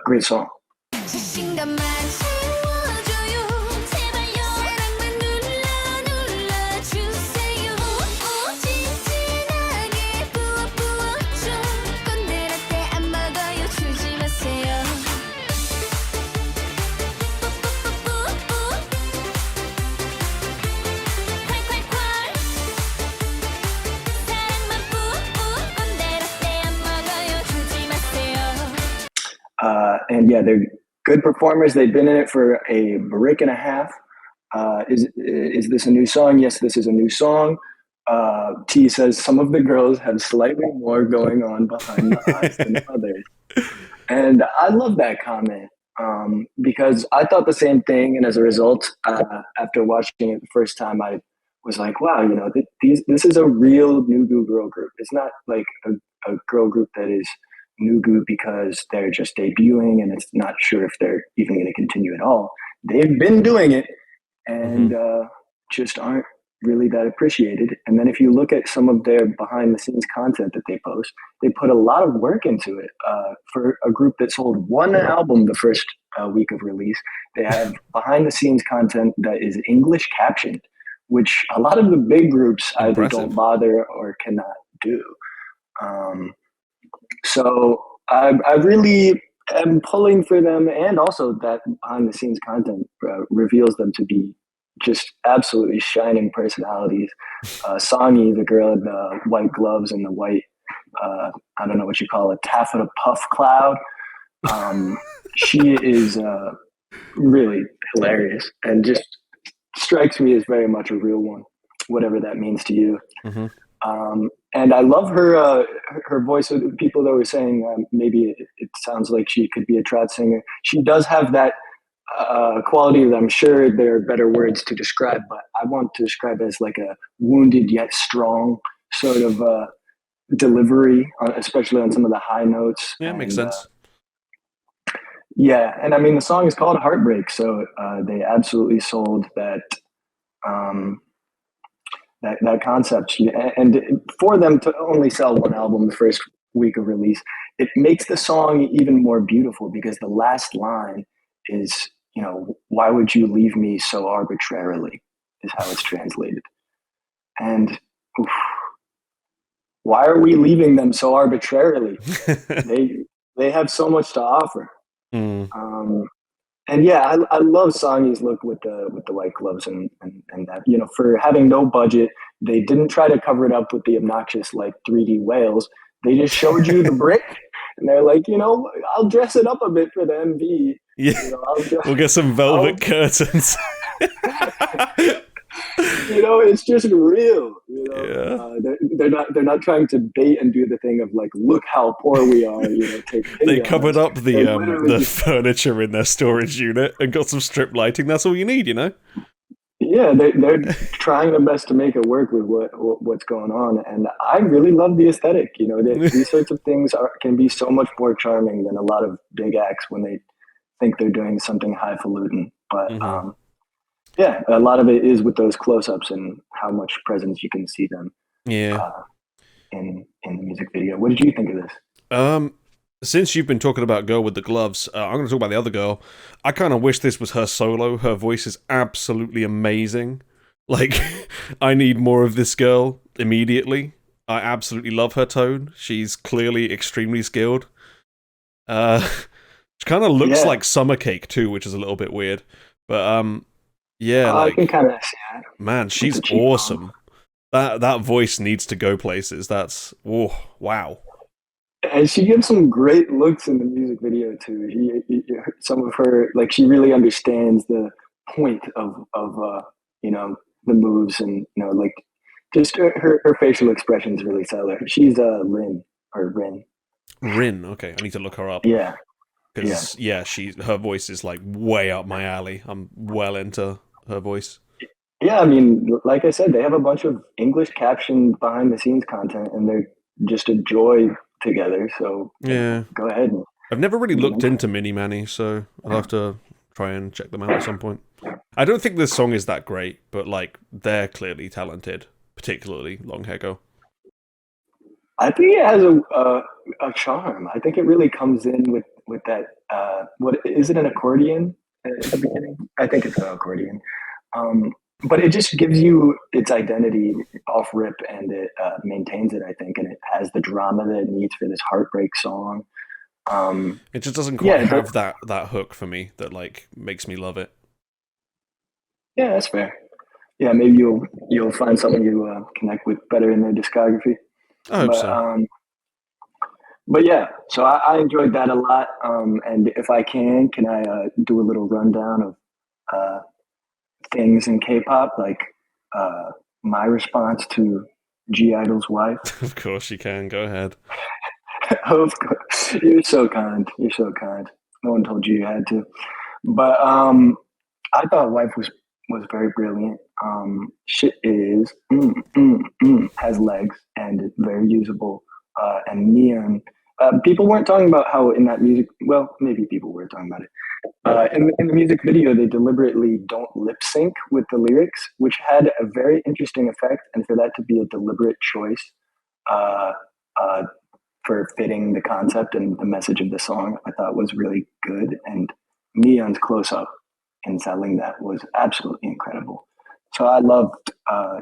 Great song. 자신감만 채워줘요 제발요 사랑만 눌러주세요 진진하게 부어줘 꼰대라떼 안 먹어요 주지 마세요 콸콸콸 사랑만 꼰대라떼 안 먹어요 주지 마세요 And yeah, they're good performers. They've been in it for a brick and a half. Is this a new song? Yes, this is a new song. T says some of the girls have slightly more going on behind the eyes than others. And I love that comment because I thought the same thing. And as a result, after watching it the first time, I was like, wow, this is a real Nugu girl group. It's not like a girl group that is Nugu because they're just debuting and it's not sure if they're even going to continue at all. They've been doing it and just aren't really that appreciated. And then if you look at some of their behind the scenes content that they post, they put a lot of work into it. For a group that sold one album the first week of release, they have behind the scenes content that is English captioned, which a lot of the big groups either don't bother or cannot do. So I really am pulling for them, and also that behind the scenes content reveals them to be just absolutely shining personalities. Songy, the girl in the white gloves and the white, I don't know what you call it, taffeta puff cloud. She is really hilarious and just strikes me as very much a real one, whatever that means to you. And I love her voice. People that were saying maybe it sounds like she could be a trot singer. She does have that quality that I'm sure there are better words to describe, but I want to describe it as like a wounded yet strong sort of delivery, especially on some of the high notes. Yeah, makes sense. Yeah, and I mean the song is called Heartbreak, so they absolutely sold that. That concept, and for them to only sell one album the first week of release, it makes the song even more beautiful because the last line is, why would you leave me so arbitrarily, is how it's translated. And why are we leaving them so arbitrarily? They have so much to offer. And yeah, I love Songy's look with the white gloves and that, for having no budget, they didn't try to cover it up with the obnoxious like 3D whales. They just showed you the brick and they're like, I'll dress it up a bit for the MV. Yeah, we'll get some velvet curtains. It's just real. Yeah. They're not trying to bait and do the thing of like, look how poor we are. They covered up the furniture in their storage unit and got some strip lighting. That's all you need, Yeah, they're trying their best to make it work with what's going on, and I really love the aesthetic. These sorts of things can be so much more charming than a lot of big acts when they think they're doing something highfalutin. But yeah, a lot of it is with those close-ups and how much presence you can see them. Yeah. In the music video. What did you think of this? Since you've been talking about Girl with the Gloves, I'm going to talk about the other girl. I kind of wish this was her solo. Her voice is absolutely amazing. Like, I need more of this girl immediately. I absolutely love her tone. She's clearly extremely skilled. She kind of looks like Summer Cake too, which is a little bit weird. But yeah, I can kind of see that. Man, she's awesome. That voice needs to go places. That's wow. And she gives some great looks in the music video too. Some of her, like, she really understands the point of the moves, and like just her facial expressions really sell her. She's Lin or Rin. Rin. Okay, I need to look her up. Yeah. Because her voice is like way up my alley. I'm well into her voice. Yeah, I mean, like I said, they have a bunch of English captioned behind the scenes content, and they're just a joy together. So Yeah, go ahead. I've never really looked into Minimani, so I'll have to try and check them out at some point. I don't think this song is that great, but like they're clearly talented, particularly Long Hair Girl. I think it has a charm. I think it really comes in with that. What is it? An accordion at the beginning? I think it's an accordion. But it just gives you its identity off rip, and it maintains it. I think, and it has the drama that it needs for this Heartbreak song. It just doesn't quite have that hook for me that like makes me love it. Yeah, that's fair. Yeah, maybe you'll find something you connect with better in their discography. I hope so. But yeah, so I enjoyed that a lot. And if I can I do a little rundown of things in K-pop, like my response to G-Idol's wife? Of course you can. Go ahead. Of course. You're so kind. You're so kind. No one told you had to. But I thought wife was very brilliant. Shit is has legs and it's very usable. And Neon. People weren't talking about how in that music. Well, maybe people were talking about it. In the music video, they deliberately don't lip sync with the lyrics, which had a very interesting effect. And for that to be a deliberate choice for fitting the concept and the message of the song, I thought was really good. And Neon's close up in selling that was absolutely incredible. So I loved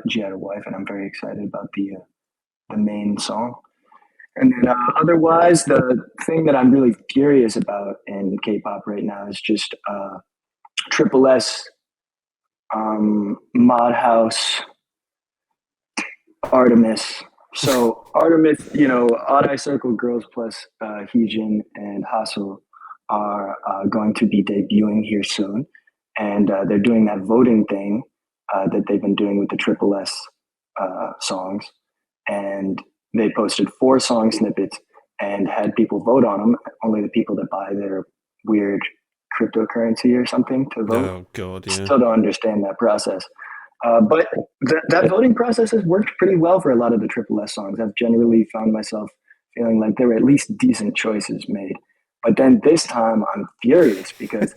G-Idol Wife, and I'm very excited about the main song. And then otherwise, the thing that I'm really curious about in K-pop right now is just Triple S, Mod House, Artemis. So Artemis, Odd Eye Circle Girls plus Heejin and Hassel are going to be debuting here soon. And they're doing that voting thing that they've been doing with the Triple S songs. And they posted 4 song snippets and had people vote on them. Only the people that buy their weird cryptocurrency or something to vote. Oh, God, yeah. Still don't understand that process. But that voting process has worked pretty well for a lot of the Triple S songs. I've generally found myself feeling like there were at least decent choices made. But then this time I'm furious because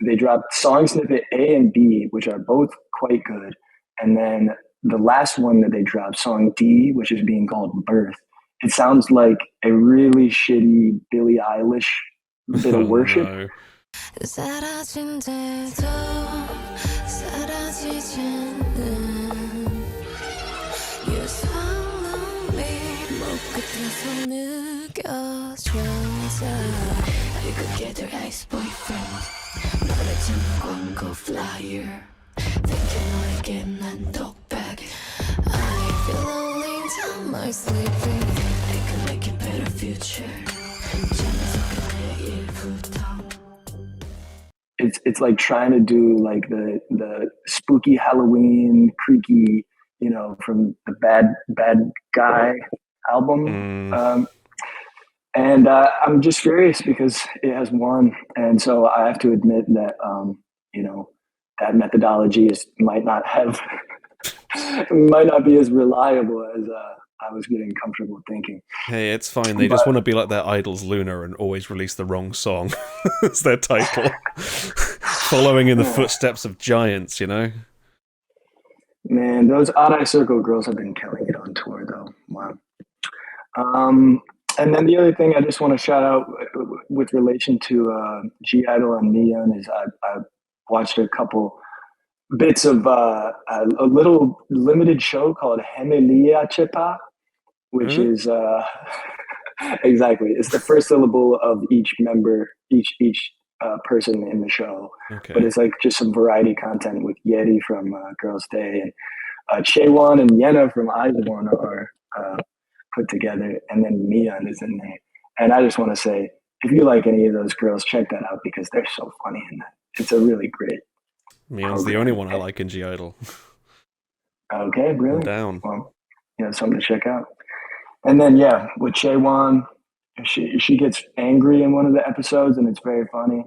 they dropped song snippet A and B, which are both quite good. And then the last one that they dropped, song D, which is being called Birth, it sounds like a really shitty Billie Eilish bit of worship. No. It's like trying to do like the spooky Halloween creaky, from the bad guy album. And I'm just furious because it has won. And so I have to admit that, that methodology might not be as reliable as I was getting comfortable thinking. Hey, it's fine. They just want to be like their idols Luna and always release the wrong song as their title. Following in the footsteps of giants, Man, those Odd Eye Circle girls have been killing it on tour, though. Wow. And then the other thing I just want to shout out with relation to G-Idol and Neon is I watched a couple bits of a little limited show called Hemelia Chepa, which is exactly, it's the first syllable of each member, each person in the show. Okay. But it's like just some variety content with Yeti from Girls' Day and Chaewon and Yena from IZ*ONE are put together, and then Neon is in there. And I just want to say, if you like any of those girls, check that out because they're so funny in that. It's a really great. Neon's the only one I like in G-Idol. Okay, brilliant. I'm down. Well, something to check out. And then with Chaewon, she gets angry in one of the episodes, and it's very funny.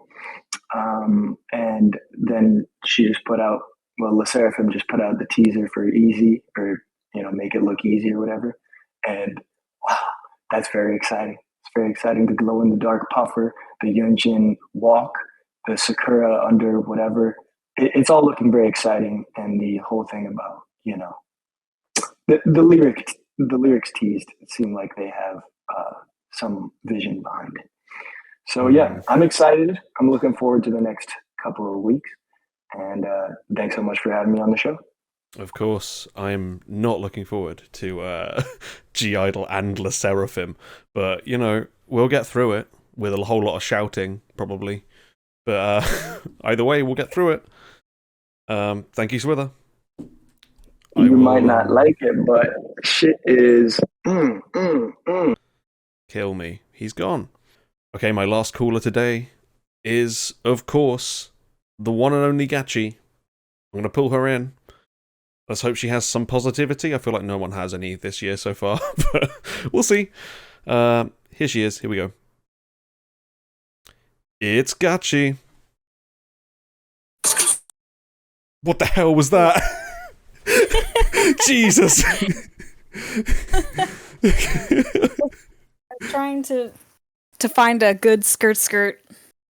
And then she just put out, Le Seraphim just put out the teaser for Easy, or make it look easy or whatever. And wow, that's very exciting. It's very exciting. The glow in the dark puffer, the Yunjin walk, the Sakura under whatever. It's all looking very exciting, and the whole thing about the lyrics teased seem like they have some vision behind it. So I'm excited. I'm looking forward to the next couple of weeks, and thanks so much for having me on the show. Of course, I'm not looking forward to G-Idol and Le Seraphim, but we'll get through it with a whole lot of shouting probably. But either way, we'll get through it. Thank you, Swither. You might not like it, but shit is kill me. He's gone. Okay, my last caller today is, of course, the one and only Gachi. I'm gonna pull her in. Let's hope she has some positivity. I feel like no one has any this year so far, but we'll see. Here she is. Here we go. It's Gachi. What the hell was that? Jesus. I'm trying to find a good skirt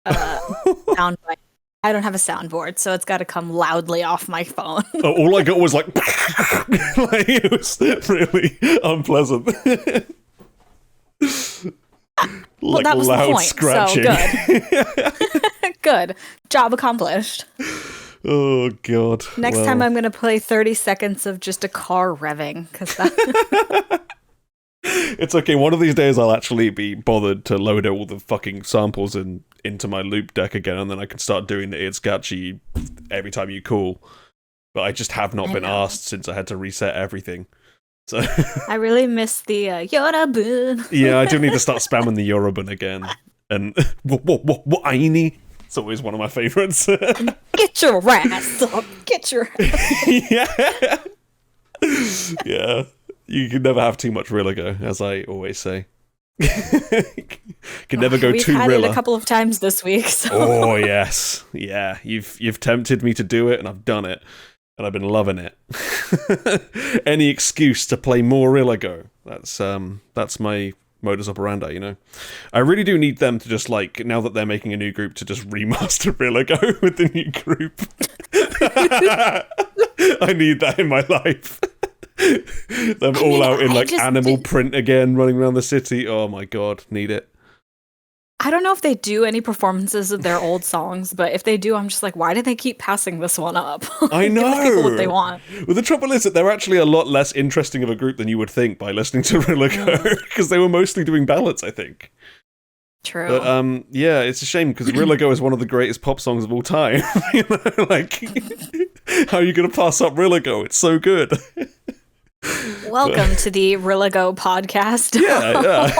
sound bite. I don't have a soundboard, so it's got to come loudly off my phone. All I got was like it was really unpleasant. Well, that was loud the point, scratching. So good. Good. Job accomplished. Oh, God. Next time I'm going to play 30 seconds of just a car revving, because that... It's okay. One of these days I'll actually be bothered to load all the fucking samples into my loop deck again, and then I can start doing the It's Gachi every time you call. But I just have not been asked since I had to reset everything. So I really miss the Yorobun. Yeah, I do need to start spamming the Yorobun again. And what aini? It's always one of my favorites. Get your ass up. Get your ass. Yeah. Yeah. You can never have too much Rillago, as I always say. Can never go We've too had Rilla. it a couple of times this week. So. Oh yes, yeah. You've tempted me to do it, and I've done it, and I've been loving it. Any excuse to play more Rillago. That's my modus operandi. I really do need them to just now that they're making a new group, to just remaster Rillago with the new group. I need that in my life. Them all out in animal print again, running around the city. Oh my god, need it. I don't know if they do any performances of their old songs, but if they do, I'm just like, why do they keep passing this one up? I know. Give people what they want. Well, the trouble is that they're actually a lot less interesting of a group than you would think by listening to Rillago, because they were mostly doing ballads, I think. True. But yeah, it's a shame because Rillago is one of the greatest pop songs of all time. How are you going to pass up Rillago? It's so good. Welcome to the Rillago podcast. Yeah.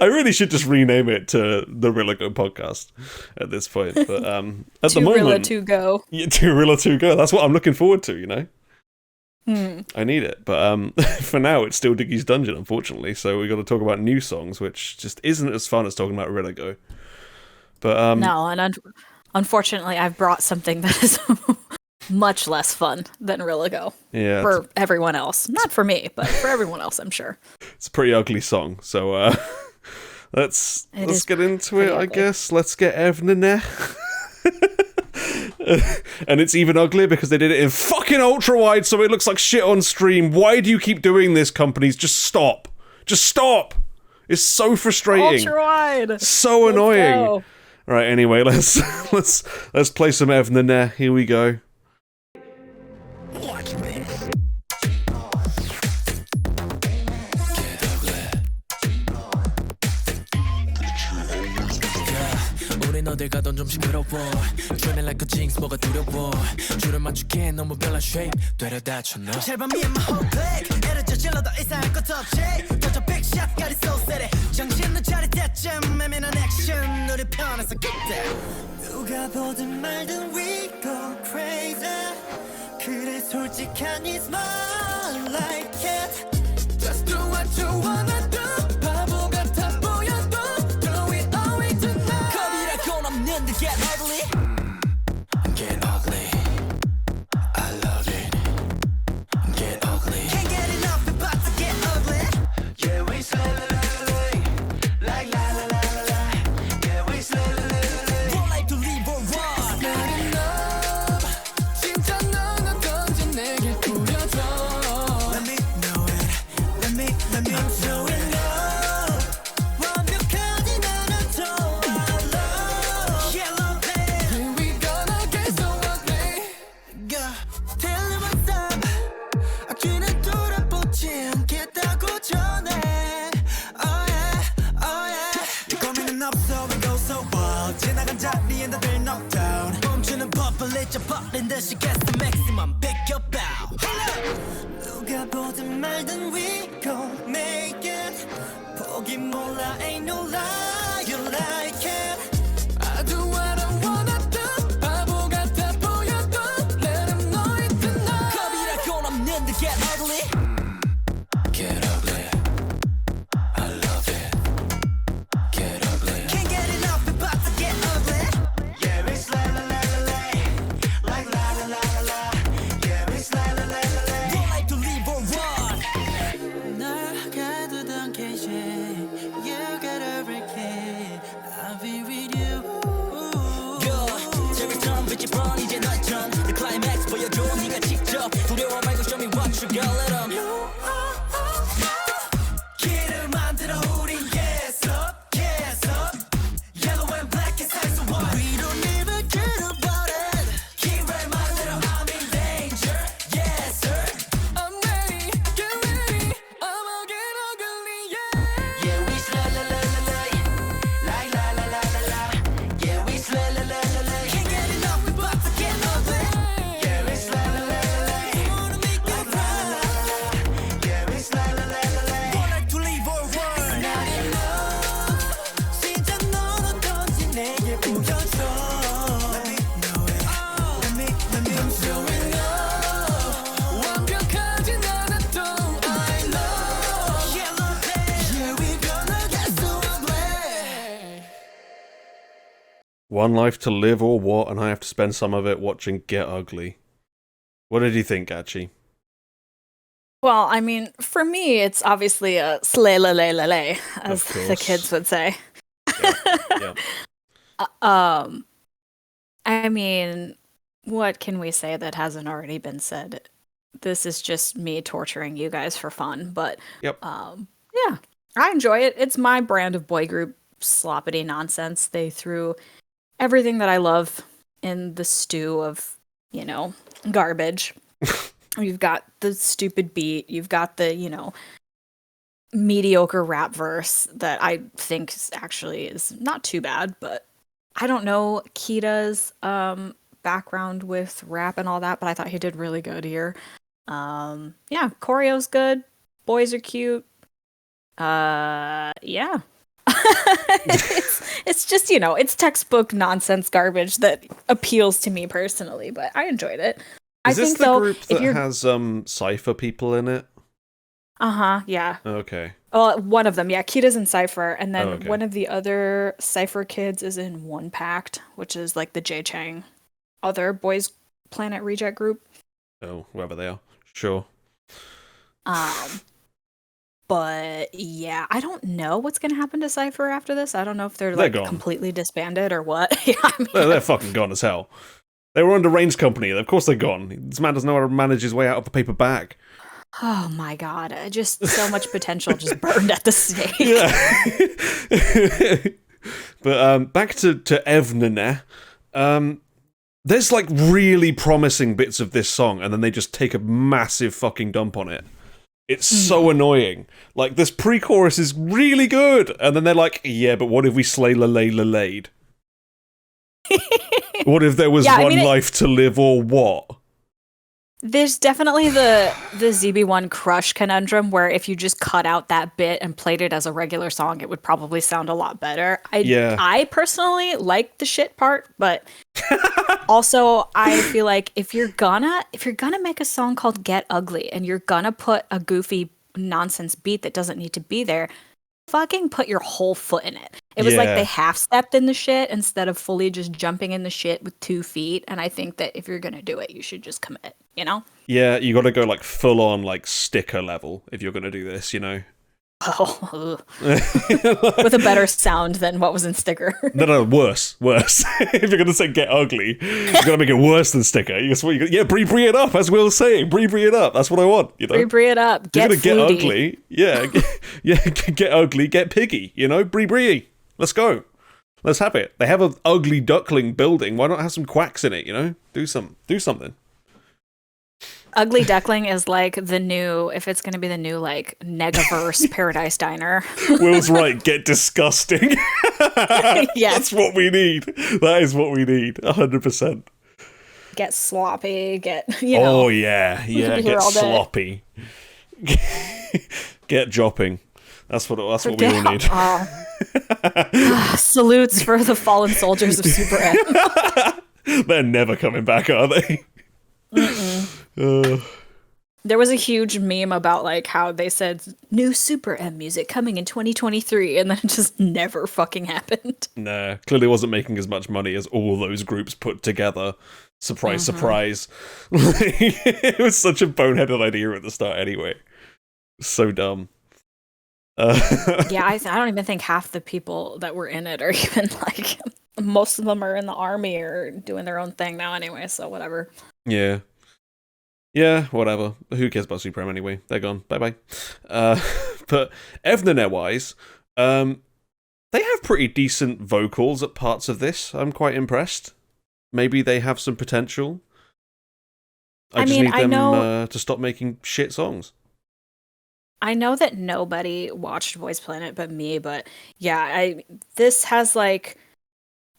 I really should just rename it to the Rillago podcast at this point. But at the moment, Rilla to go. Yeah, to Rilla to go. That's what I'm looking forward to. I need it. But for now, it's still Diggy's Dungeon, unfortunately. So we got to talk about new songs, which just isn't as fun as talking about Rillago. But no, and unfortunately, I've brought something that is much less fun than Rillago. Yeah, for everyone else, not for me, but for everyone else, I'm sure. It's a pretty ugly song, so let's get into it. I guess let's get EVNNNE. And it's even uglier because they did it in fucking ultra wide, so it looks like shit on stream. Why do you keep doing this, companies? Just stop. Just stop. It's so frustrating. Ultra wide. So annoying. Go. All right. Anyway, let's play some EVNNNE. Here we go. Watch me. 우린 어딜 가던 좀 시끄러워 Dreaming like a jinx 뭐가 두려워 줄을 맞추기엔 너무 별난 shape 데려다 쳐 너 제발 me and my whole clique 에러져 질러도 이상 할 것도 없지 더저 big shot got it so steady 정신은 차릴 때쯤 애매한 액션 우리 편에서 그때 누가 보든 말든 we go crazy 그래 솔직한 이 smile I like it. Just do what you wanna do. 바보 같아 보여도 do it all way tonight. 겁이라곤 없는데 get ugly. Get ugly. I love it. Get ugly. Can't get enough, we're about to get ugly. Yeah, we slay la la la la. Like la la la la la. Yeah, we slay la la la la. More like to leave or run. It's not enough. 진짜 너는 던진 내게 보여줘. Let me know it. Let me I'm so in love. 완벽하진 않아도 I love. Yeah, love it. Here we gonna get so ugly. Tell him what's up. 귀는 돌아보지 않겠다고 전해. Oh yeah, oh yeah. 고민은 없어, we go so wild. 지나간 자리엔 다들 knocked down. 멈추는 법을 잊어버린 듯이 get the maximum. Pick your bow. 누가 보든 말든 we gon' make it. 포기 몰라, ain't no lie. You like it. I do what I wanna do. 바보 같아 보여도 let 'em know it tonight. 겁이라곤 없는데 get ugly. Get ugly. I love it. Get ugly. Can't get enough, we're about to get ugly. Yeah, we slay la la la la. Like la la la la la. Yeah, we slay la la la la. More like to leave or run. 널 가두던 cage. You got every key. I'll be with you. 제비처럼 빛이 뻔 이제 너처럼 The climax 보여줘 네가 직접 두려워 말고 show me what you got let 'em 길을 만들어 우린 yes up Yellow and black is high so what We don't even care about it 길을 만들어 I'm in danger yes sir I'm ready get ready I'ma get ugly yeah Yeah we slay la la la la Like la la la la la Yeah we slay la la la la Can't get enough we about to get ugly Yeah we slay la la la la Wanna make me cry Yeah we slay la la la la More like to leave or run It's not enough 진짜 너는 던진 내게 보여줘 Let me know it Let me I'm so in love 완벽하진 않아도 I love Yeah love it Yeah we gonna get so ugly One life to live or what, and I have to spend some of it watching Get Ugly. What did you think, Gachi? Well, I mean, for me, it's obviously a slay la lay la lay, as Of the course. kids would say. Yeah. I mean, what can we say that hasn't already been said? This is just me torturing you guys for fun, but Yep. yeah, I enjoy it. It's my brand of boy group sloppity nonsense. They threw everything that I love in the stew of, garbage. You've got the stupid beat, you've got the, mediocre rap verse that I think actually is not too bad, but I don't know Kita's background with rap and all that, but I thought he did really good here. Yeah, choreo's good, boys are cute. Yeah. it's just, it's textbook nonsense garbage that appeals to me personally, but I enjoyed it. Is this think the though, group if that you're has Cypher people in it? yeah. Okay. Well, one of them, yeah, Kita's in Cypher, and then okay. one of the other Cypher kids is in One Pact, which is like the J Chang other Boys Planet Reject group. Oh, whoever they are. Sure. But yeah, I don't know what's gonna happen to Cypher after this. I don't know if they're They're like gone. completely disbanded or what. Yeah, I mean, They're fucking gone as hell. They were under Rain's company. Of course they're gone. This man doesn't know how to manage his way out of the paper bag. oh my god, just so much potential just burned at the stake. Yeah. But back to EVNNNE. There's like really promising bits of this song, and then they just take a massive fucking dump on it. It's so annoying. Like, this pre-chorus is really good, and then they're like, yeah, but what if we slay la lay la laid? What if there was one life to live or what? There's definitely the ZB1 Crush conundrum where if you just cut out that bit and played it as a regular song, it would probably sound a lot better. I personally like the shit part, but also I feel like if you're gonna make a song called Get Ugly and you're gonna put a goofy nonsense beat that doesn't need to be there, fucking put your whole foot in it. It was like they half-stepped in the shit instead of fully just jumping in the shit with 2 feet. And I think that if you're gonna do it, you should just commit, you know? Yeah, you got to go like full on like sticker level if you're gonna do this, you know. Oh, with a better sound than what was in Sticker. No, worse. If you're gonna say Get Ugly, you're gonna make it worse than Sticker. Brie it up, as Will's saying. Brie it up. That's what I want. You know, Brie it up. You're Get gonna fluty. get ugly. Get ugly. Get piggy. You know, Brie. Let's go. Let's have it. They have an ugly duckling building. Why not have some quacks in it? You know, do something. Ugly Duckling is like the new, if it's going to be the new like Negaverse Paradise Diner. Will's right. Get disgusting. Yes. That's what we need. That is what we need. 100%. Get sloppy. Get, you know. Oh yeah. Get sloppy. Get jopping. That's what we all need. Salutes for the fallen soldiers of Super M. They're never coming back, are they? There was a huge meme about like how they said new Super M music coming in 2023, and then it just never fucking happened. Nah, clearly wasn't making as much money as all those groups put together. Surprise. It was such a boneheaded idea at the start anyway. So dumb. Yeah, I don't even think half the people that were in it are even like, most of them are in the army or doing their own thing now anyway, so whatever. Yeah, whatever. Who cares about Supreme anyway? They're gone. Bye-bye. But EVNNNE-wise, they have pretty decent vocals at parts of this. I'm quite impressed. Maybe they have some potential. I just need them to stop making shit songs. I know that nobody watched Voice Planet but me, but yeah, this has like,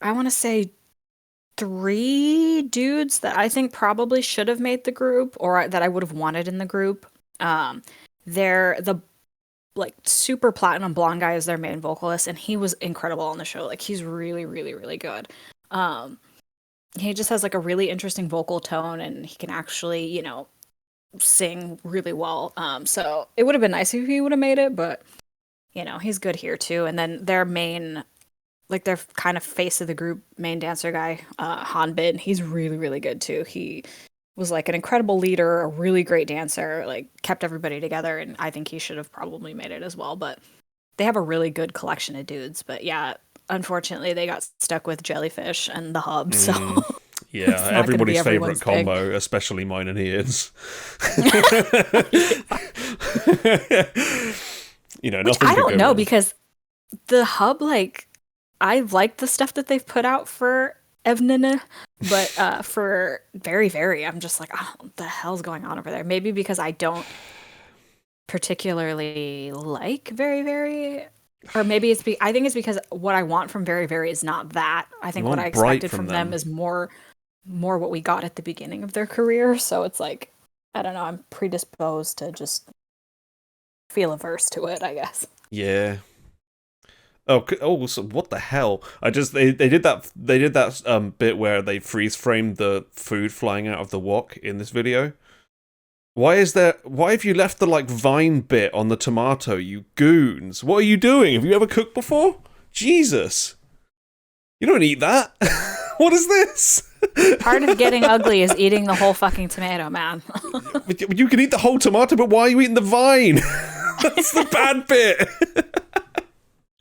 I want to say 3 dudes that I think probably should have made the group, or that I would have wanted in the group. They're the like super platinum blonde guy is their main vocalist, and he was incredible on the show. Like he's really, really, really good. He just has like a really interesting vocal tone, and he can actually, you know, sing really well. So it would have been nice if he would have made it, but you know, he's good here too. And then their main, like their kind of face of the group, main dancer guy, Hanbin, he's really, really good too. He was like an incredible leader, a really great dancer, like kept everybody together, and I think he should have probably made it as well. But they have a really good collection of dudes. But yeah, unfortunately they got stuck with Jellyfish and the Hub, so yeah, everybody's favorite combo, especially mine and Ian's. You know, which nothing I don't know wrong. because the Hub, like, I like the stuff that they've put out for EVNNNE, but for Very Very, I'm just like, oh, what the hell's going on over there? Maybe because I don't particularly like Very Very, or maybe it's I think it's because what I want from Very Very is not that. I think what I expected from them is more what we got at the beginning of their career. So it's like, I don't know, I'm predisposed to just feel averse to it, I guess. Yeah. Oh, so what the hell? They did that bit where they freeze framed the food flying out of the wok in this video. Why have you left the like vine bit on the tomato, you goons? What are you doing? Have you ever cooked before? Jesus. You don't eat that. What is this? Part of getting ugly is eating the whole fucking tomato, man. You can eat the whole tomato, but why are you eating the vine? That's the bad bit.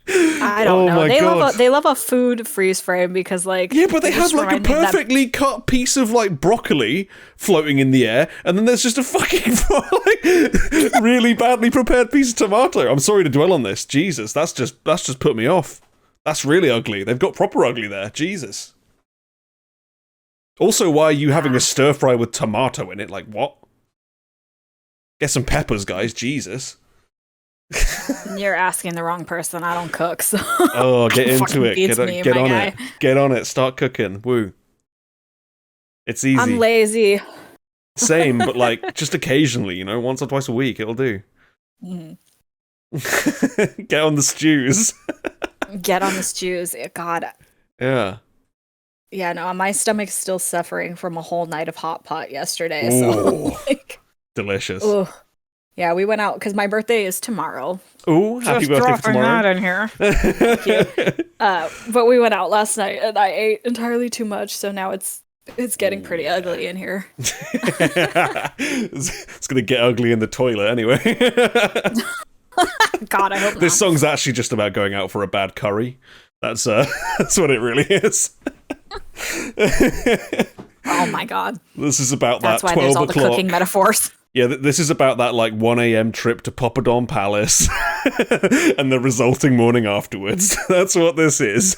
I don't know. They love a food freeze frame because, like, yeah, but they have like a perfectly cut piece of like broccoli floating in the air, and then there's just a fucking like, really badly prepared piece of tomato. I'm sorry to dwell on this. Jesus, that's just put me off. That's really ugly. They've got proper ugly there. Jesus. Also, why are you having a stir fry with tomato in it? Like, what? Get some peppers, guys. Jesus. You're asking the wrong person. I don't cook, so. Oh, get into it. Get on it. Get on it. Start cooking. Woo. It's easy. I'm lazy. Same, but like just occasionally, you know, once or twice a week, it'll do. Mhm. Get on the stews. Get on the stews. God. Yeah. Yeah, no, my stomach's still suffering from a whole night of hot pot yesterday. Ooh. So, like, Delicious. ugh. Yeah, we went out because my birthday is tomorrow. Ooh, happy birthday for tomorrow. That in here. But we went out last night and I ate entirely too much, so now it's getting pretty ugly in here. It's gonna get ugly in the toilet anyway. God, I hope not. This song's actually just about going out for a bad curry. That's that's what it really is. Oh my God. This is about That's that why 12 there's all the o'clock. cooking metaphors. Yeah, this is about that like 1 a.m. trip to Poppadom Palace and the resulting morning afterwards. That's what this is.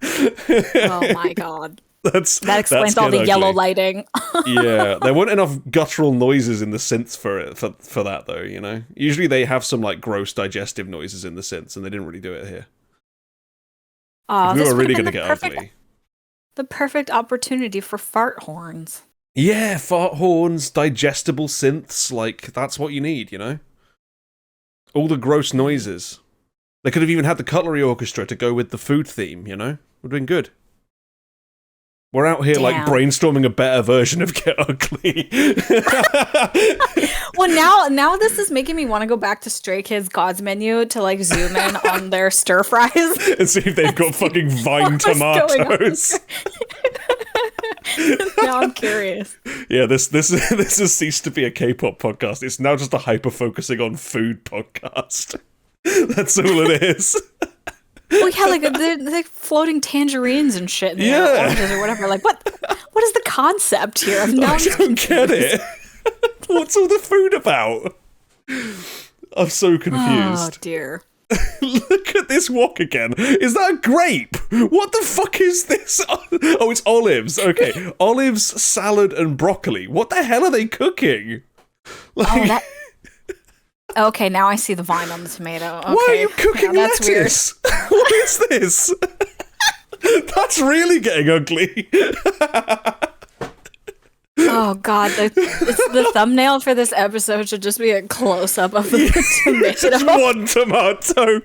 Oh my God. That explains that's all the ugly. yellow lighting. Yeah, there weren't enough guttural noises in the synths for that though, you know? Usually they have some like gross digestive noises in the synths and they didn't really do it here. Oh, We this were would've really been going to the get perfect- ugly. The perfect opportunity for fart horns. Yeah, fart horns, digestible synths, like, that's what you need, you know? All the gross noises. They could have even had the Cutlery Orchestra to go with the food theme, you know? Would have been good. We're out here, like, Damn. brainstorming a better version of Get Ugly. Well, now this is making me want to go back to Stray Kids God's Menu to, like, zoom in on their stir fries. And see if they've got fucking vine What's going on? tomatoes. Now I'm curious. Yeah, this has ceased to be a K-pop podcast. It's now just a hyper-focusing on food podcast. That's all it is. Well, yeah, like they're like floating tangerines and shit in there, Yeah. oranges or whatever. Like, what is the concept here? I don't get it. What's all the food about? I'm so Oh confused. dear. Look at this wok again. Is that a grape? What the fuck is this? Oh, it's olives. Okay, olives, salad, and broccoli. What the hell are they cooking? Like, Okay, now I see the vine on the tomato. Okay. why are you cooking yeah, that's lettuce? What is this? That's really getting ugly. Oh god, the thumbnail for this episode should just be a close up of the Just tomato. one tomato.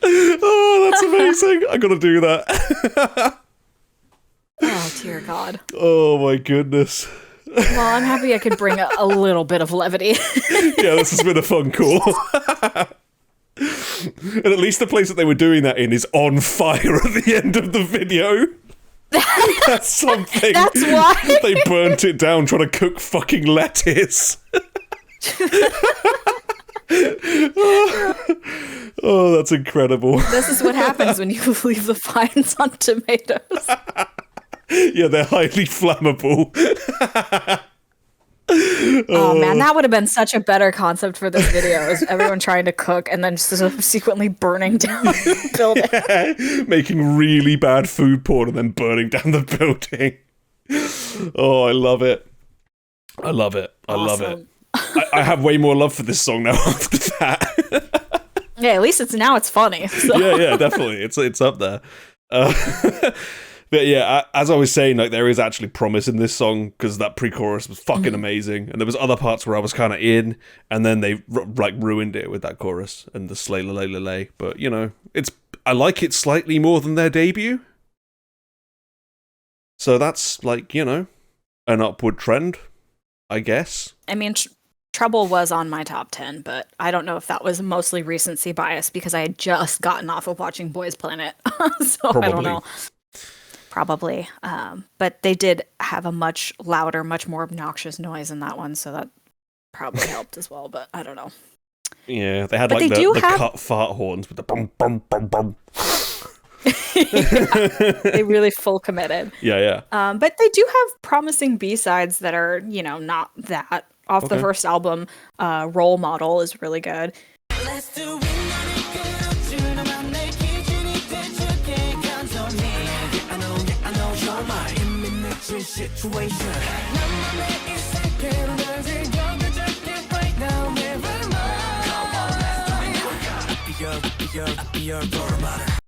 Oh, that's amazing. I gotta do that. Oh dear god. Oh my goodness. Well, I'm happy I could bring a little bit of levity. Yeah, this has been a fun call. And at least the place that they were doing that in is on fire at the end of the video. That's something. That's why. They burnt it down trying to cook fucking lettuce. Oh, that's incredible. This is what happens when you leave the vines on tomatoes. Yeah, they're highly flammable. Oh man, that would have been such a better concept for this video, is everyone trying to cook and then subsequently burning down the building. Yeah, making really bad food porn and then burning down the building. Oh, I love it. I love it. I love it. I have way more love for this song now after that. Yeah, at least it's funny. So. Yeah, definitely. It's up there. But yeah, as I was saying, like, there is actually promise in this song, because that pre-chorus was fucking amazing, and there was other parts where I was kind of in, and then they like ruined it with that chorus and the slay la lay la lay. But you know, I like it slightly more than their debut, so that's like, you know, an upward trend, I guess. I mean, Trouble was on my top 10, but I don't know if that was mostly recency bias because I had just gotten off of watching Boys Planet, so I don't know. Probably. But they did have a much louder, much more obnoxious noise in that one, so that probably helped as well, but I don't know. Yeah, they had But like they the have... cut fart horns with the bum bum bum bum. Yeah, they really full committed. Yeah. But they do have promising B-sides that are, you know, not that. Off the first album, Role Model is really good.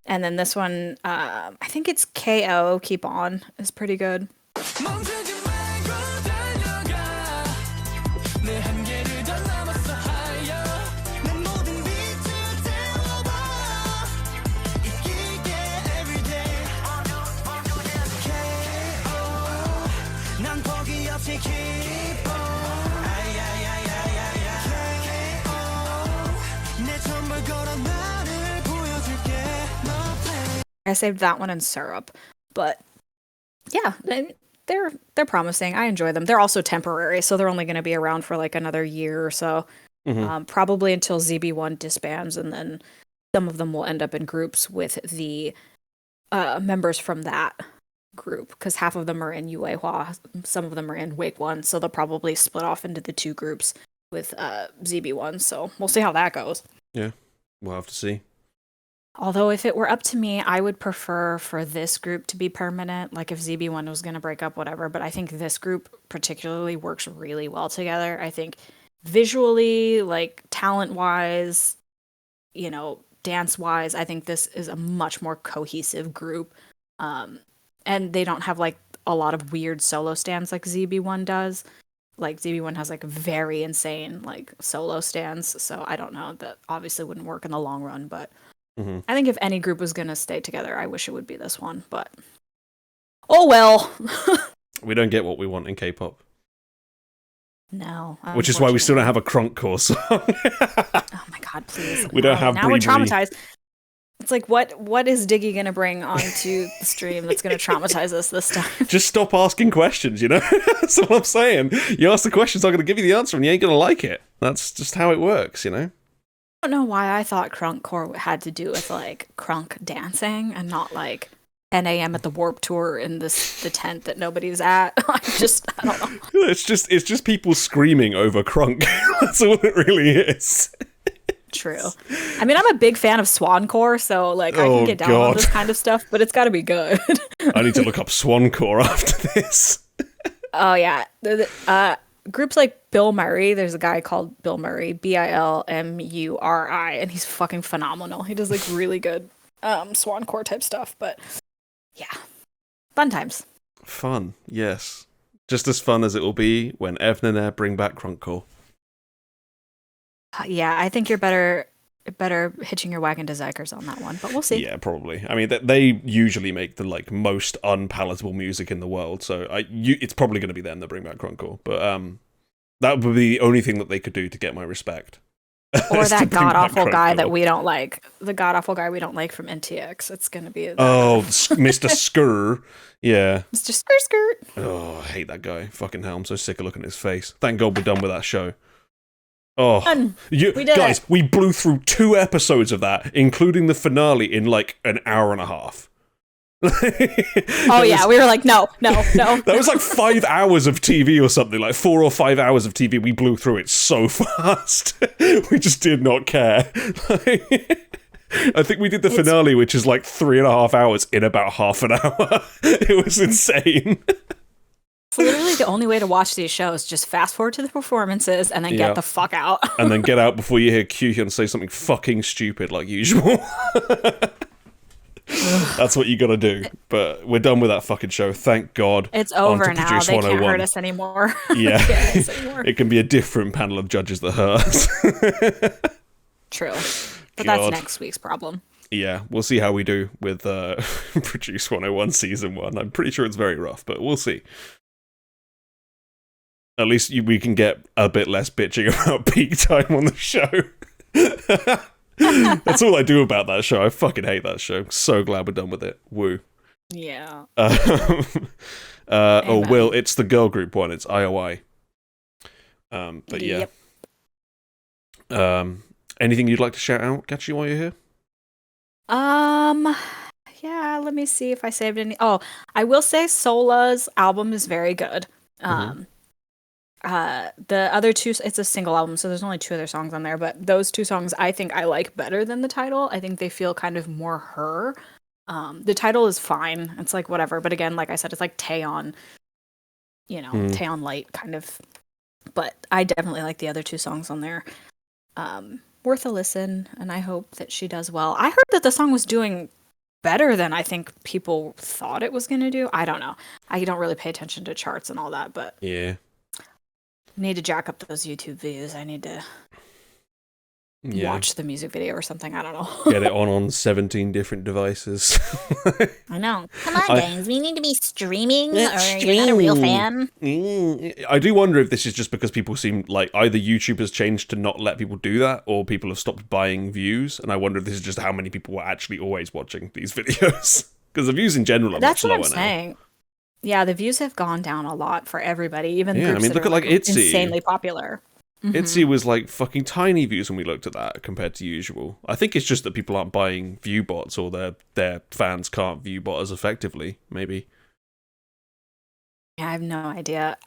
And then this one, I think it's KO, Keep On, is pretty good. I saved that one in syrup, but yeah, they're promising. I enjoy them. They're also temporary, so they're only going to be around for like another year or so, probably until ZB1 disbands, and then some of them will end up in groups with the members from that group, because half of them are in Yuehua, some of them are in Wake 1, so they'll probably split off into the two groups with ZB1, so we'll see how that goes. Yeah, we'll have to see. Although if it were up to me, I would prefer for this group to be permanent, like if ZB1 was going to break up, whatever, but I think this group particularly works really well together. I think visually, like talent-wise, you know, dance-wise, I think this is a much more cohesive group. And they don't have like a lot of weird solo stands like ZB1 does. Like ZB1 has like very insane like solo stands, so I don't know, that obviously wouldn't work in the long run, but I think if any group was going to stay together, I wish it would be this one, but oh well. We don't get what we want in K-pop. No. Which is why we still don't have a Crunkcore song. Oh my god, please. We don't have now we're traumatized. It's like, what is Diggy going to bring onto the stream that's going to traumatize us this time? Just stop asking questions, you know? That's what I'm saying. You ask the questions, I'm going to give you the answer, and you ain't going to like it. That's just how it works, you know? I don't know why I thought Crunkcore had to do with like crunk dancing and not like 10 a.m. at the Warp Tour in the tent that nobody's at. I don't know. It's just people screaming over crunk. That's all it really is. True. I mean, I'm a big fan of Swancore, so like I can get down on this kind of stuff, but it's got to be good. I need to look up Swancore after this. Oh yeah. Groups like Bill Murray, there's a guy called Bill Murray, Bilmuri, and he's fucking phenomenal. He does like really good Swancore type stuff, but yeah. Fun times. Fun, yes. Just as fun as it will be when EVNNNE bring back Crunkcore. Yeah, I think you're better hitching your wagon to Zykers on that one, but we'll see. Yeah, probably. I mean, they usually make the like most unpalatable music in the world, so it's probably going to be them that bring back Crunkcore. But that would be the only thing that they could do to get my respect. Or that god awful guy that we don't like, the god awful guy we don't like from NTX. It's going to be Mr. Skrr. Yeah, Mr. Skirt. Oh, I hate that guy. Fucking hell, I'm so sick of looking at his face. Thank God we're done with that show. Oh, we did guys, it. we blew through 2 episodes of that, including the finale, in like an hour and a half. Yeah, we were like, no. That was like 5 hours of TV or something, like 4 or 5 hours of TV. We blew through it so fast. We just did not care. I think we did the finale, which is like 3.5 hours in about half an hour. It was insane. It's literally the only way to watch these shows. Just fast forward to the performances and then get the fuck out. And then get out before you hear Kyuhyun say something fucking stupid like usual. That's what you gotta do. But we're done with that fucking show. Thank God. It's over now. They can't hurt us anymore. Yeah. It can be a different panel of judges that hurt us. True. But that's next week's problem. Yeah, we'll see how we do with Produce 101 Season 1. I'm pretty sure it's very rough, but we'll see. At least we can get a bit less bitching about peak time on the show. That's all I do about that show. I fucking hate that show. So glad we're done with it. Woo. Yeah. Will, it's the girl group one. It's IOI. But yeah. Yep. Anything you'd like to shout out, Gachi, while you're here? Yeah, let me see if I saved any. Oh, I will say Sola's album is very good. The other two, it's a single album, so there's only 2 other songs on there, but those 2 songs I think I like better than the title. I think they feel kind of more her. The title is fine. It's like whatever, but again, like I said, it's like Taeyeon, Taeyeon light kind of. But I definitely like the other 2 songs on there. Worth a listen, and I hope that she does well. I heard that the song was doing better than I think people thought it was going to do. I don't know. I don't really pay attention to charts and all that, but yeah. Need to jack up those YouTube views. I need to watch the music video or something. I don't know. Get it on 17 different devices. I know. Come on, guys. We need to be streaming, or you're not a real fan. I do wonder if this is just because people seem like either YouTube has changed to not let people do that, or people have stopped buying views. And I wonder if this is just how many people were actually always watching these videos. Because the views in general are That's much what lower I'm saying. Yeah, the views have gone down a lot for everybody. Even Yeah, I groups mean, that look are at, like, Itzy. insanely popular. Itzy was like fucking tiny views when we looked at that compared to usual. I think it's just that people aren't buying view bots, or their fans can't view bot as effectively, maybe. Yeah, I have no idea.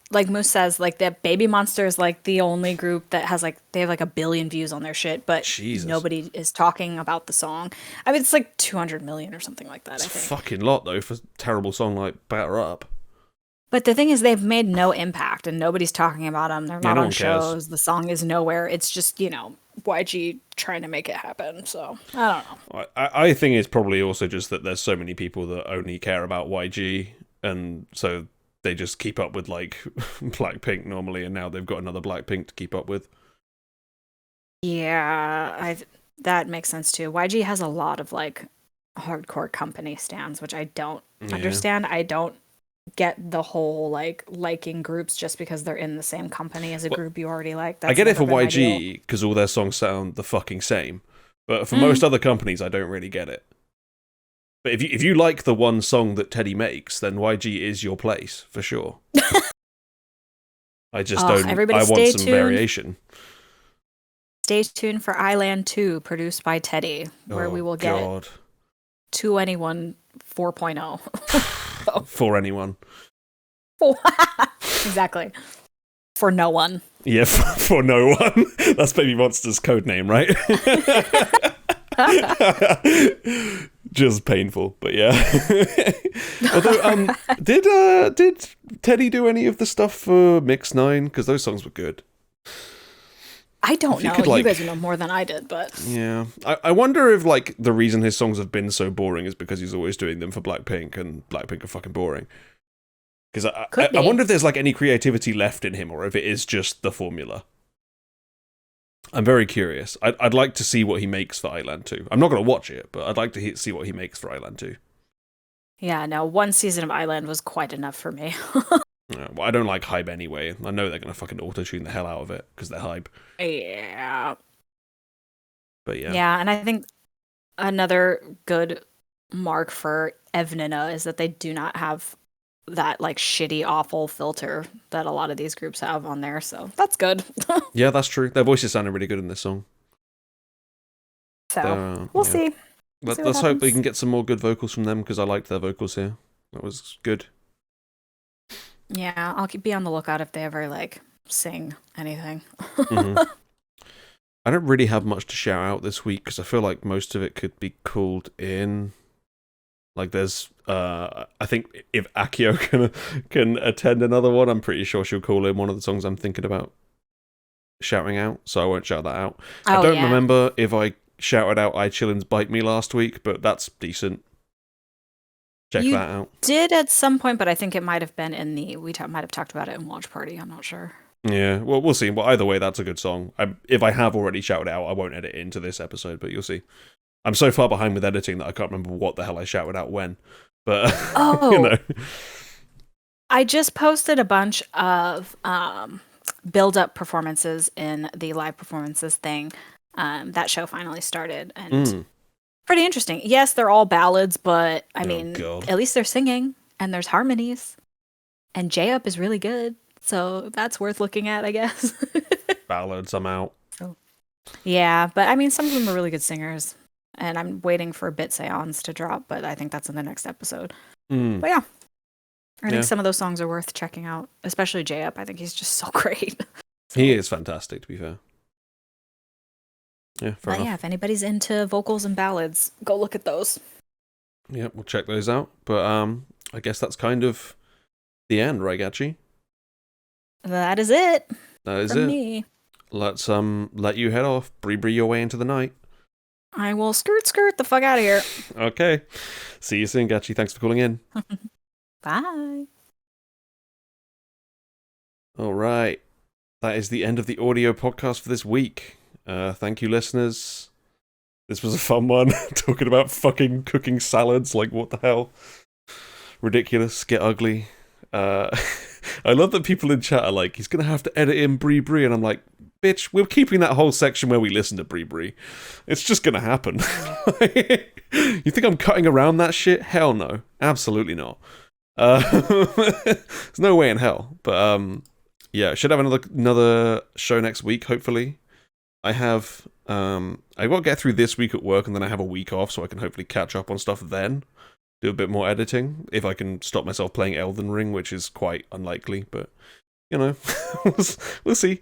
Like Moose says, like that Baby Monster is like the only group that has like they have like 1 billion views on their shit, but Jesus. nobody is talking about the song. I mean, it's like 200 million or something like that. It's I a think. fucking lot though for a terrible song like Batter Up. But the thing is, they've made no impact, and nobody's talking about them. They're not no on one cares. shows. The song is nowhere. It's just YG trying to make it happen. So I don't know. I think it's probably also just that there's so many people that only care about YG, and so they just keep up with like Blackpink normally, and now they've got another Blackpink to keep up with. Yeah, that makes sense too. YG has a lot of like hardcore company stands, which I don't understand. I don't get the whole like liking groups just because they're in the same company as a group you already like. I get it for never been my deal. YG because all their songs sound the fucking same, but for most other companies, I don't really get it. But if you like the one song that Teddy makes, then YG is your place for sure. I just don't. Everybody I want stay some tuned. variation. Stay tuned for Island 2, produced by Teddy, where we will get To Anyone 4.0. For anyone. Exactly. For no one. Yeah, for no one. That's Baby Monster's code name, right? Just painful, but yeah. Although, did Teddy do any of the stuff for Mix 9? Because those songs were good. I don't know. You guys know more than I did, but yeah, I wonder if like the reason his songs have been so boring is because he's always doing them for Blackpink, and Blackpink are fucking boring. Because I wonder if there's like any creativity left in him, or if it is just the formula. I'm very curious. I'd like to see what he makes for Island 2. I'm not going to watch it, but I'd like to see what he makes for Island 2. Yeah, no, one season of Island was quite enough for me. Yeah, well, I don't like Hype anyway. I know they're going to fucking auto-tune the hell out of it because they're Hype. Yeah. But yeah. Yeah, and I think another good mark for EVNNNE is that they do not have that like shitty, awful filter that a lot of these groups have on there. So that's good. Yeah, that's true. Their voices sounded really good in this song. So we'll see. Let's hope we can get some more good vocals from them because I liked their vocals here. That was good. Yeah, I'll be on the lookout if they ever like sing anything. Mm-hmm. I don't really have much to shout out this week because I feel like most of it could be called in. Like there's, I think if Akio can attend another one, I'm pretty sure she'll call in one of the songs I'm thinking about shouting out. So I won't shout that out. I don't remember if I shouted out I Chillin's Bite Me last week, but that's decent. Check that out. Did at some point, but I think it might have been in the might have talked about it in Watch Party. I'm not sure. Yeah, well, we'll see. Well, either way, that's a good song. If I have already shouted out, I won't edit it into this episode, but you'll see. I'm so far behind with editing that I can't remember what the hell I shouted out when. But I just posted a bunch of build-up performances in the live performances thing. That show finally started, and pretty interesting. Yes, they're all ballads, but I mean, at least they're singing and there's harmonies. And J-Up is really good, so that's worth looking at, I guess. Ballads, I'm out. So, yeah, but I mean, some of them are really good singers. And I'm waiting for Bit Seance to drop, but I think that's in the next episode. But yeah, I think some of those songs are worth checking out, especially J-Up. I think he's just so great. He is fantastic, to be fair. Yeah, fair enough. Yeah, if anybody's into vocals and ballads, go look at those. Yeah, we'll check those out. But I guess that's kind of the end, right, Gachi? That is it. That is from it. Me. Let's let you head off. Bree your way into the night. I will skirt the fuck out of here. Okay. See you soon, Gachi. Thanks for calling in. Bye. All right. That is the end of the audio podcast for this week. Thank you, listeners. This was a fun one. Talking about fucking cooking salads. Like, what the hell? Ridiculous. Get ugly. I love that people in chat are like, he's gonna have to edit in Bree Bree, and I'm like, bitch, we're keeping that whole section where we listen to Bree Bree. It's just gonna happen. You think I'm cutting around that shit? Hell no. Absolutely not. There's no way in hell. But yeah, should have another show next week, hopefully. I have I got to get through this week at work, and then I have a week off, so I can hopefully catch up on stuff then. Do a bit more editing, if I can stop myself playing Elden Ring, which is quite unlikely, but, you know, we'll see.